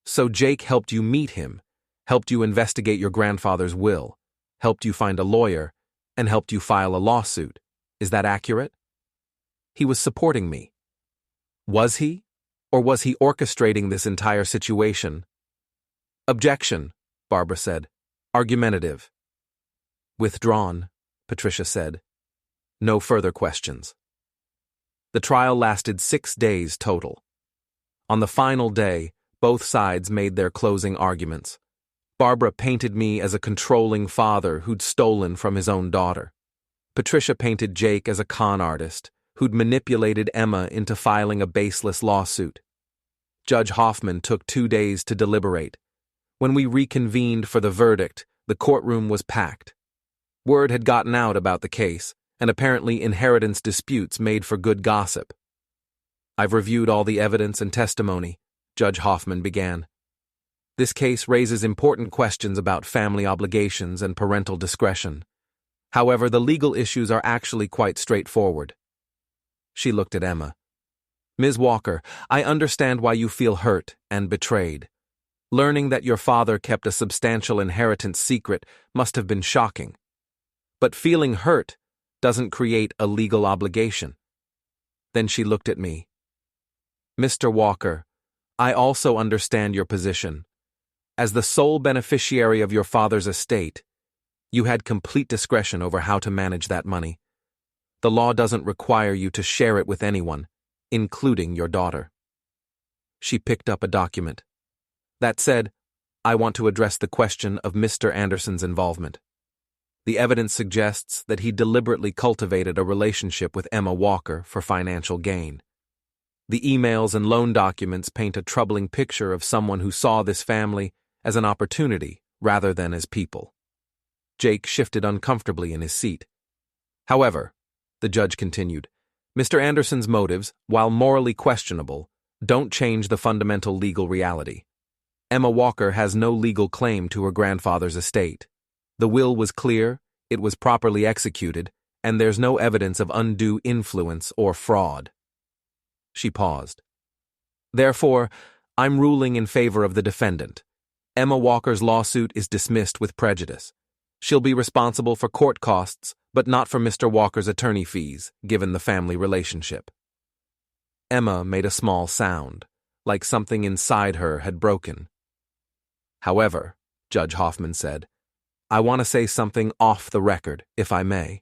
So Jake helped you meet him, helped you investigate your grandfather's will, helped you find a lawyer, and helped you file a lawsuit. Is that accurate? He was supporting me. Was he? Or was he orchestrating this entire situation? Objection, Barbara said. Argumentative. Withdrawn, Patricia said. No further questions. The trial lasted 6 days total. On the final day, both sides made their closing arguments. Barbara painted me as a controlling father who'd stolen from his own daughter. Patricia painted Jake as a con artist who'd manipulated Emma into filing a baseless lawsuit. Judge Hoffman took 2 days to deliberate. When we reconvened for the verdict, the courtroom was packed. Word had gotten out about the case, and apparently inheritance disputes made for good gossip. I've reviewed all the evidence and testimony, Judge Hoffman began. This case raises important questions about family obligations and parental discretion. However, the legal issues are actually quite straightforward. She looked at Emma. Ms. Walker, I understand why you feel hurt and betrayed. Learning that your father kept a substantial inheritance secret must have been shocking. But feeling hurt doesn't create a legal obligation. Then she looked at me. Mr. Walker, I also understand your position. As the sole beneficiary of your father's estate, you had complete discretion over how to manage that money. The law doesn't require you to share it with anyone, including your daughter. She picked up a document. That said, I want to address the question of Mr. Anderson's involvement. The evidence suggests that he deliberately cultivated a relationship with Emma Walker for financial gain. The emails and loan documents paint a troubling picture of someone who saw this family as an opportunity rather than as people. Jake shifted uncomfortably in his seat. However, the judge continued, Mr. Anderson's motives, while morally questionable, don't change the fundamental legal reality. Emma Walker has no legal claim to her grandfather's estate. The will was clear, it was properly executed, and there's no evidence of undue influence or fraud. She paused. Therefore, I'm ruling in favor of the defendant. Emma Walker's lawsuit is dismissed with prejudice. She'll be responsible for court costs, but not for Mr. Walker's attorney fees, given the family relationship. Emma made a small sound, like something inside her had broken. However, Judge Hoffman said, I want to say something off the record, if I may.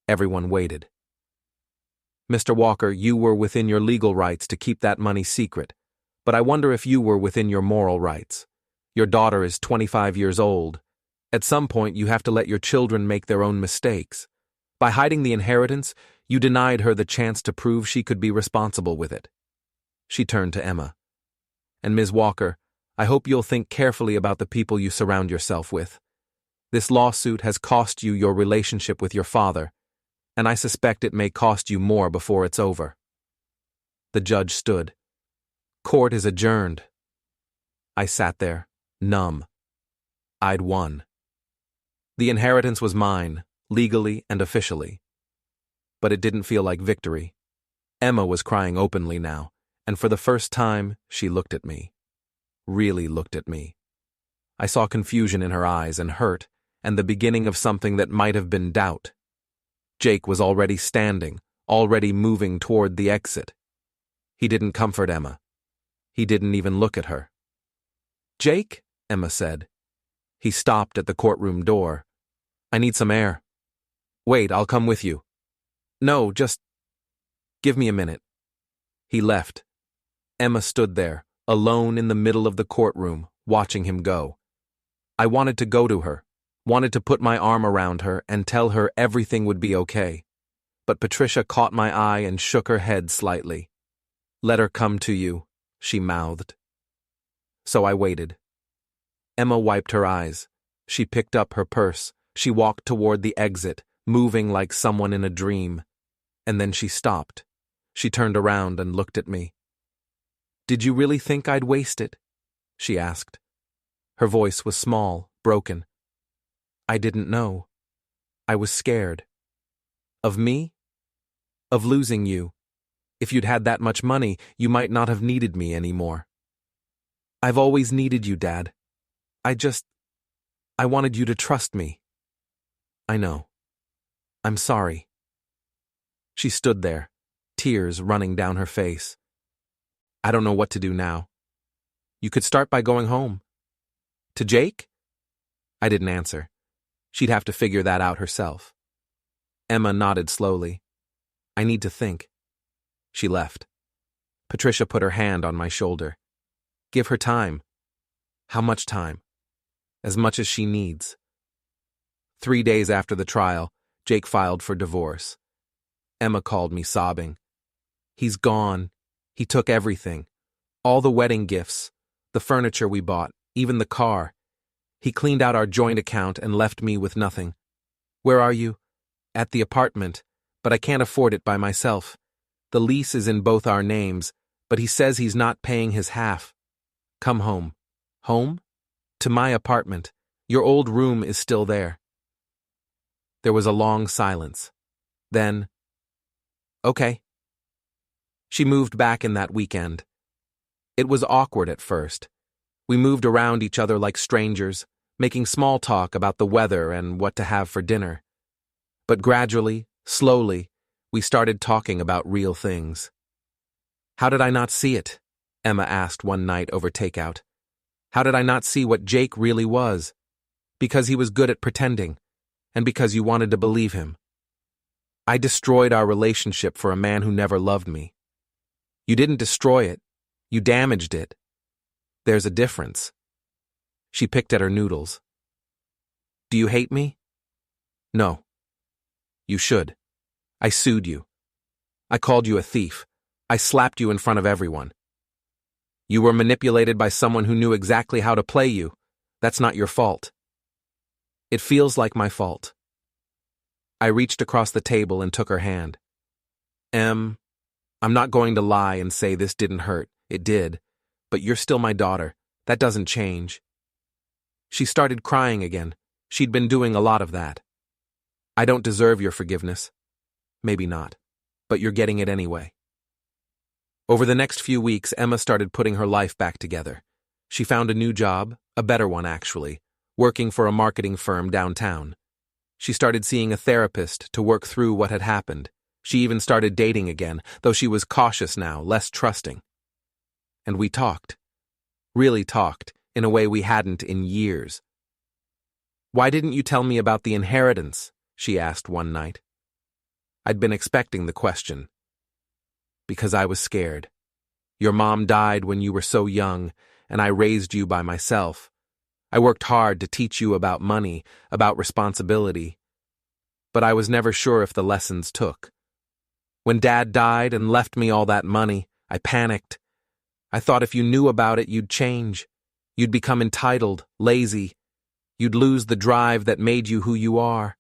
Everyone waited. Mr. Walker, you were within your legal rights to keep that money secret, but I wonder if you were within your moral rights. Your daughter is 25 years old. At some point, you have to let your children make their own mistakes. By hiding the inheritance, you denied her the chance to prove she could be responsible with it. She turned to Emma. And Ms. Walker, I hope you'll think carefully about the people you surround yourself with. This lawsuit has cost you your relationship with your father, and I suspect it may cost you more before it's over. The judge stood. Court is adjourned. I sat there, numb. I'd won. The inheritance was mine, legally and officially. But it didn't feel like victory. Emma was crying openly now, and for the first time, she looked at me. Really looked at me. I saw confusion in her eyes and hurt, and the beginning of something that might have been doubt. Jake was already standing, already moving toward the exit. He didn't comfort Emma. He didn't even look at her. Jake, Emma said. He stopped at the courtroom door. I need some air. Wait, I'll come with you. No, just give me a minute. He left. Emma stood there, alone in the middle of the courtroom, watching him go. I wanted to go to her, wanted to put my arm around her and tell her everything would be okay. But Patricia caught my eye and shook her head slightly. "Let her come to you," she mouthed. So I waited. Emma wiped her eyes. She picked up her purse. She walked toward the exit, moving like someone in a dream. And then she stopped. She turned around and looked at me. "Did you really think I'd waste it?" she asked. Her voice was small, broken. "I didn't know. I was scared." "Of me?" "Of losing you. If you'd had that much money, you might not have needed me anymore." "I've always needed you, Dad. I wanted you to trust me." "I know. I'm sorry." She stood there, tears running down her face. "I don't know what to do now." "You could start by going home." "To Jake?" I didn't answer. She'd have to figure that out herself. Emma nodded slowly. "I need to think." She left. Patricia put her hand on my shoulder. "Give her time." "How much time?" "As much as she needs." 3 days after the trial, Jake filed for divorce. Emma called me sobbing. "He's gone. He took everything. All the wedding gifts, the furniture we bought, even the car. He cleaned out our joint account and left me with nothing." "Where are you?" "At the apartment, but I can't afford it by myself. The lease is in both our names, but he says he's not paying his half." "Come home." "Home?" "To my apartment. Your old room is still there." There was a long silence. Then, "Okay." She moved back in that weekend. It was awkward at first. We moved around each other like strangers, making small talk about the weather and what to have for dinner. But gradually, slowly, we started talking about real things. "How did I not see it?" Emma asked one night over takeout. "How did I not see what Jake really was? Because he was good at pretending, and because you wanted to believe him. I destroyed our relationship for a man who never loved me. You didn't destroy it. You damaged it. There's a difference." She picked at her noodles. "Do you hate me?" "No." "You should. I sued you. I called you a thief. I slapped you in front of everyone. You were manipulated by someone who knew exactly how to play you. That's not your fault." "It feels like my fault." I reached across the table and took her hand. I'm not going to lie and say this didn't hurt. It did. But you're still my daughter. That doesn't change." She started crying again. She'd been doing a lot of that. "I don't deserve your forgiveness." "Maybe not. But you're getting it anyway." Over the next few weeks, Emma started putting her life back together. She found a new job, a better one actually, working for a marketing firm downtown. She started seeing a therapist to work through what had happened. She even started dating again, though she was cautious now, less trusting. And we talked. Really talked, in a way we hadn't in years. "Why didn't you tell me about the inheritance?" she asked one night. I'd been expecting the question. "Because I was scared. Your mom died when you were so young, and I raised you by myself. I worked hard to teach you about money, about responsibility. But I was never sure if the lessons took. When Dad died and left me all that money, I panicked. I thought if you knew about it, you'd change. You'd become entitled, lazy. You'd lose the drive that made you who you are.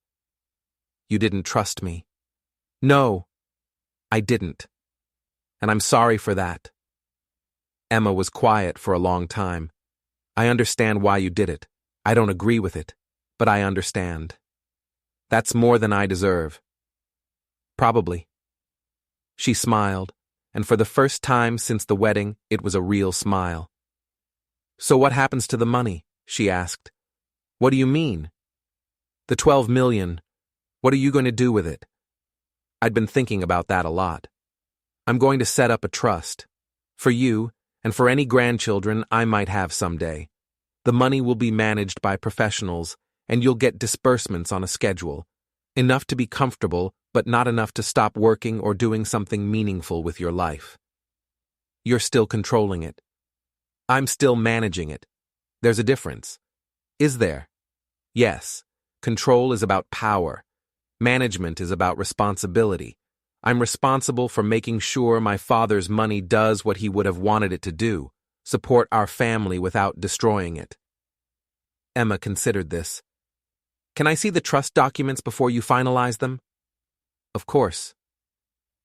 You didn't trust me." "No, I didn't. And I'm sorry for that." Emma was quiet for a long time. "I understand why you did it. I don't agree with it, but I understand. That's more than I deserve." "Probably." She smiled, and for the first time since the wedding, it was a real smile. "So what happens to the money?" she asked. "What do you mean?" "The 12 million. What are you going to do with it?" I'd been thinking about that a lot. "I'm going to set up a trust. For you, and for any grandchildren I might have someday. The money will be managed by professionals, and you'll get disbursements on a schedule. Enough to be comfortable, but not enough to stop working or doing something meaningful with your life. You're still controlling it. I'm still managing it. There's a difference." "Is there?" "Yes. Control is about power. Management is about responsibility. I'm responsible for making sure my father's money does what he would have wanted it to do, support our family without destroying it. Emma considered this. Can I see the trust documents before you finalize them? Of course.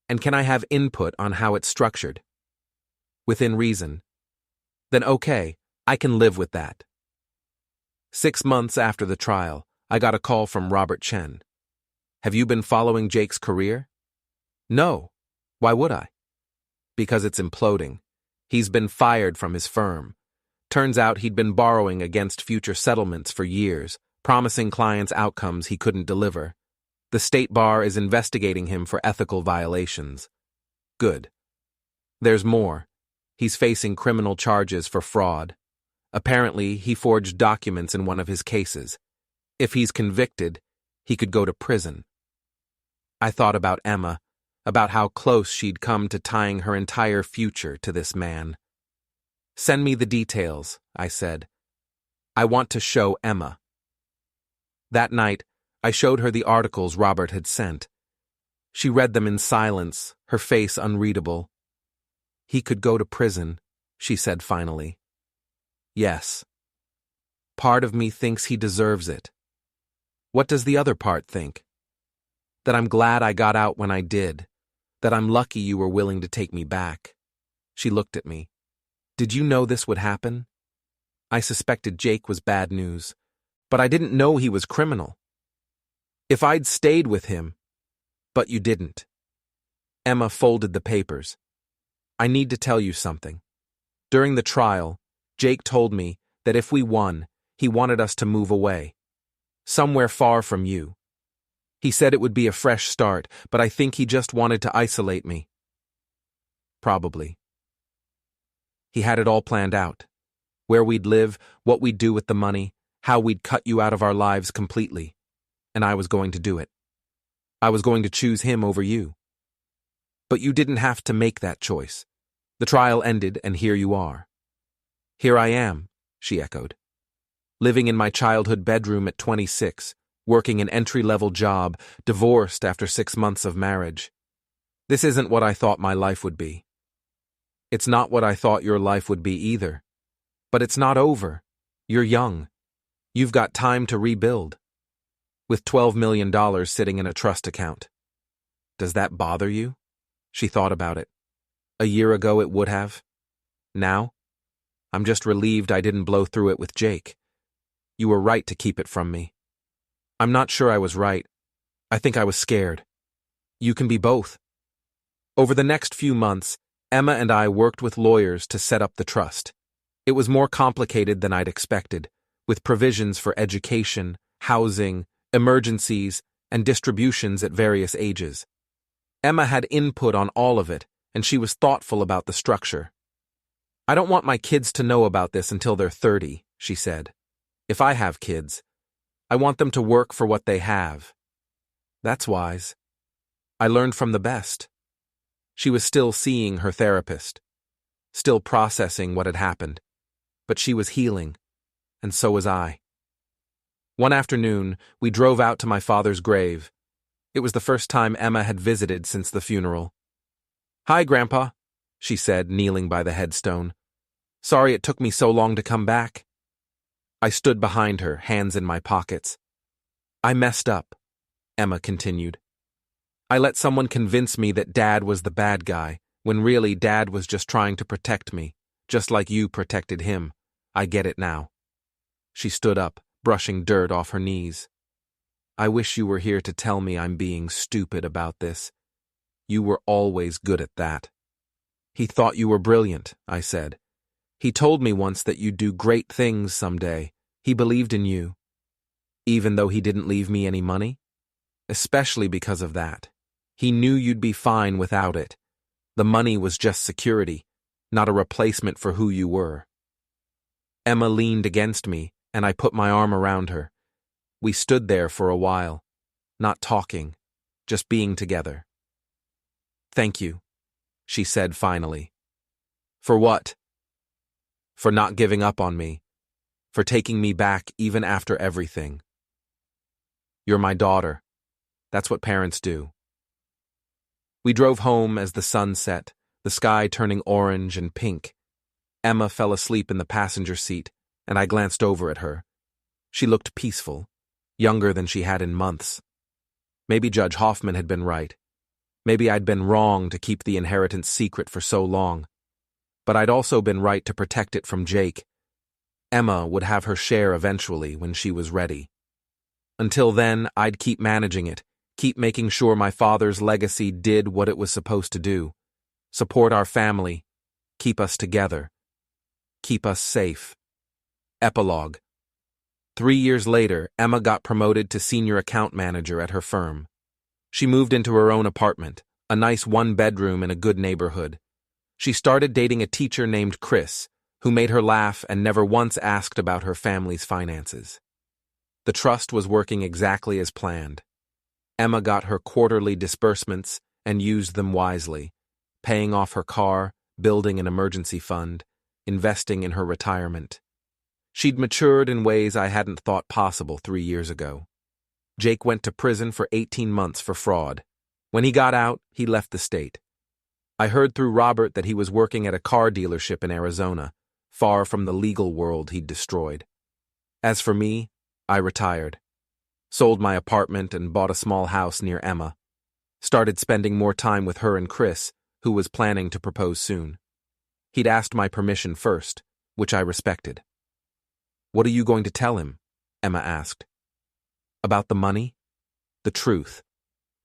And can I have input on how it's structured? Within reason. Then okay, I can live with that. 6 months after the trial, I got a call from Robert Chen. Have you been following Jake's career? No. Why would I? Because it's imploding. He's been fired from his firm. Turns out he'd been borrowing against future settlements for years, promising clients outcomes he couldn't deliver. The state bar is investigating him for ethical violations. Good. There's more. He's facing criminal charges for fraud. Apparently, he forged documents in one of his cases. If he's convicted, he could go to prison. I thought about Emma, about how close she'd come to tying her entire future to this man. Send me the details, I said. I want to show Emma. That night, I showed her the articles Robert had sent. She read them in silence, her face unreadable. He could go to prison, she said finally. Yes. Part of me thinks he deserves it. What does the other part think? That I'm glad I got out when I did, that I'm lucky you were willing to take me back. She looked at me. Did you know this would happen? I suspected Jake was bad news, but I didn't know he was criminal. If I'd stayed with him, but you didn't. Emma folded the papers. I need to tell you something. During the trial, Jake told me that if we won, he wanted us to move away. Somewhere far from you. He said it would be a fresh start, but I think he just wanted to isolate me. Probably. He had it all planned out. Where we'd live, what we'd do with the money, how we'd cut you out of our lives completely. And I was going to do it. I was going to choose him over you. But you didn't have to make that choice. The trial ended, and here you are. Here I am, she echoed. Living in my childhood bedroom at 26, working an entry-level job, divorced after 6 months of marriage. This isn't what I thought my life would be. It's not what I thought your life would be either. But it's not over. You're young. You've got time to rebuild. With $12 million sitting in a trust account. Does that bother you? She thought about it. A year ago it would have. Now? I'm just relieved I didn't blow through it with Jake. You were right to keep it from me. I'm not sure I was right. I think I was scared. You can be both. Over the next few months, Emma and I worked with lawyers to set up the trust. It was more complicated than I'd expected, with provisions for education, housing, emergencies, and distributions at various ages. Emma had input on all of it, and she was thoughtful about the structure. I don't want my kids to know about this until they're 30, she said. If I have kids, I want them to work for what they have. That's wise. I learned from the best. She was still seeing her therapist, still processing what had happened, but she was healing, and so was I. One afternoon, we drove out to my father's grave. It was the first time Emma had visited since the funeral. Hi, Grandpa, she said, kneeling by the headstone. Sorry it took me so long to come back. I stood behind her, hands in my pockets. I messed up, Emma continued. I let someone convince me that Dad was the bad guy, when really Dad was just trying to protect me, just like you protected him. I get it now. She stood up, brushing dirt off her knees. I wish you were here to tell me I'm being stupid about this. You were always good at that. He thought you were brilliant, I said. He told me once that you'd do great things someday. He believed in you. Even though he didn't leave me any money? Especially because of that. He knew you'd be fine without it. The money was just security, not a replacement for who you were. Emma leaned against me, and I put my arm around her. We stood there for a while, not talking, just being together. Thank you, she said finally. For what? For not giving up on me, for taking me back even after everything. You're my daughter. That's what parents do. We drove home as the sun set, the sky turning orange and pink. Emma fell asleep in the passenger seat, and I glanced over at her. She looked peaceful, younger than she had in months. Maybe Judge Hoffman had been right. Maybe I'd been wrong to keep the inheritance secret for so long. But I'd also been right to protect it from Jake. Emma would have her share eventually when she was ready. Until then, I'd keep managing it, keep making sure my father's legacy did what it was supposed to do. Support our family, keep us together, keep us safe. Epilogue. 3 years later, Emma got promoted to senior account manager at her firm. She moved into her own apartment, a nice one-bedroom in a good neighborhood. She started dating a teacher named Chris, who made her laugh and never once asked about her family's finances. The trust was working exactly as planned. Emma got her quarterly disbursements and used them wisely, paying off her car, building an emergency fund, investing in her retirement. She'd matured in ways I hadn't thought possible 3 years ago. Jake went to prison for 18 months for fraud. When he got out, he left the state. I heard through Robert that he was working at a car dealership in Arizona, far from the legal world he'd destroyed. As for me, I retired. Sold my apartment and bought a small house near Emma. Started spending more time with her and Chris, who was planning to propose soon. He'd asked my permission first, which I respected. "What are you going to tell him?" Emma asked. "About the money? The truth.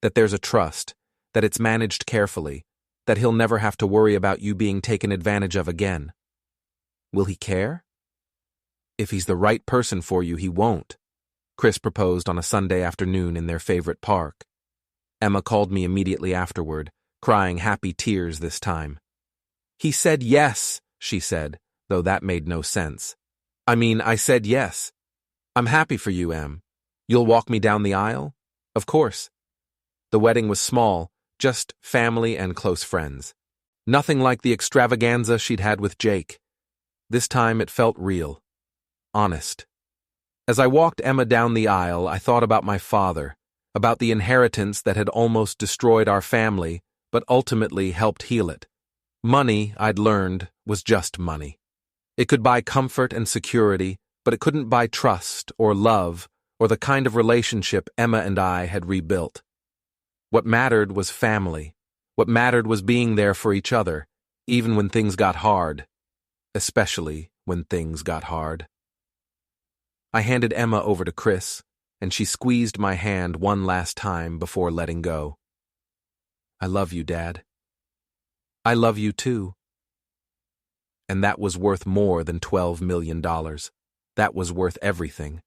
That there's a trust, that it's managed carefully, that he'll never have to worry about you being taken advantage of again." "Will he care?" "If he's the right person for you, he won't," Chris proposed on a Sunday afternoon in their favorite park. Emma called me immediately afterward, crying happy tears this time. "He said yes," she said, though that made no sense. I said yes. I'm happy for you, Em. You'll walk me down the aisle?" "Of course." The wedding was small, just family and close friends. Nothing like the extravaganza she'd had with Jake. This time it felt real. Honest. As I walked Emma down the aisle, I thought about my father, about the inheritance that had almost destroyed our family, but ultimately helped heal it. Money, I'd learned, was just money. It could buy comfort and security, but it couldn't buy trust or love or the kind of relationship Emma and I had rebuilt. What mattered was family. What mattered was being there for each other, even when things got hard. Especially when things got hard. I handed Emma over to Chris, and she squeezed my hand one last time before letting go. "I love you, Dad." "I love you too." And that was worth more than $12 million. That was worth everything.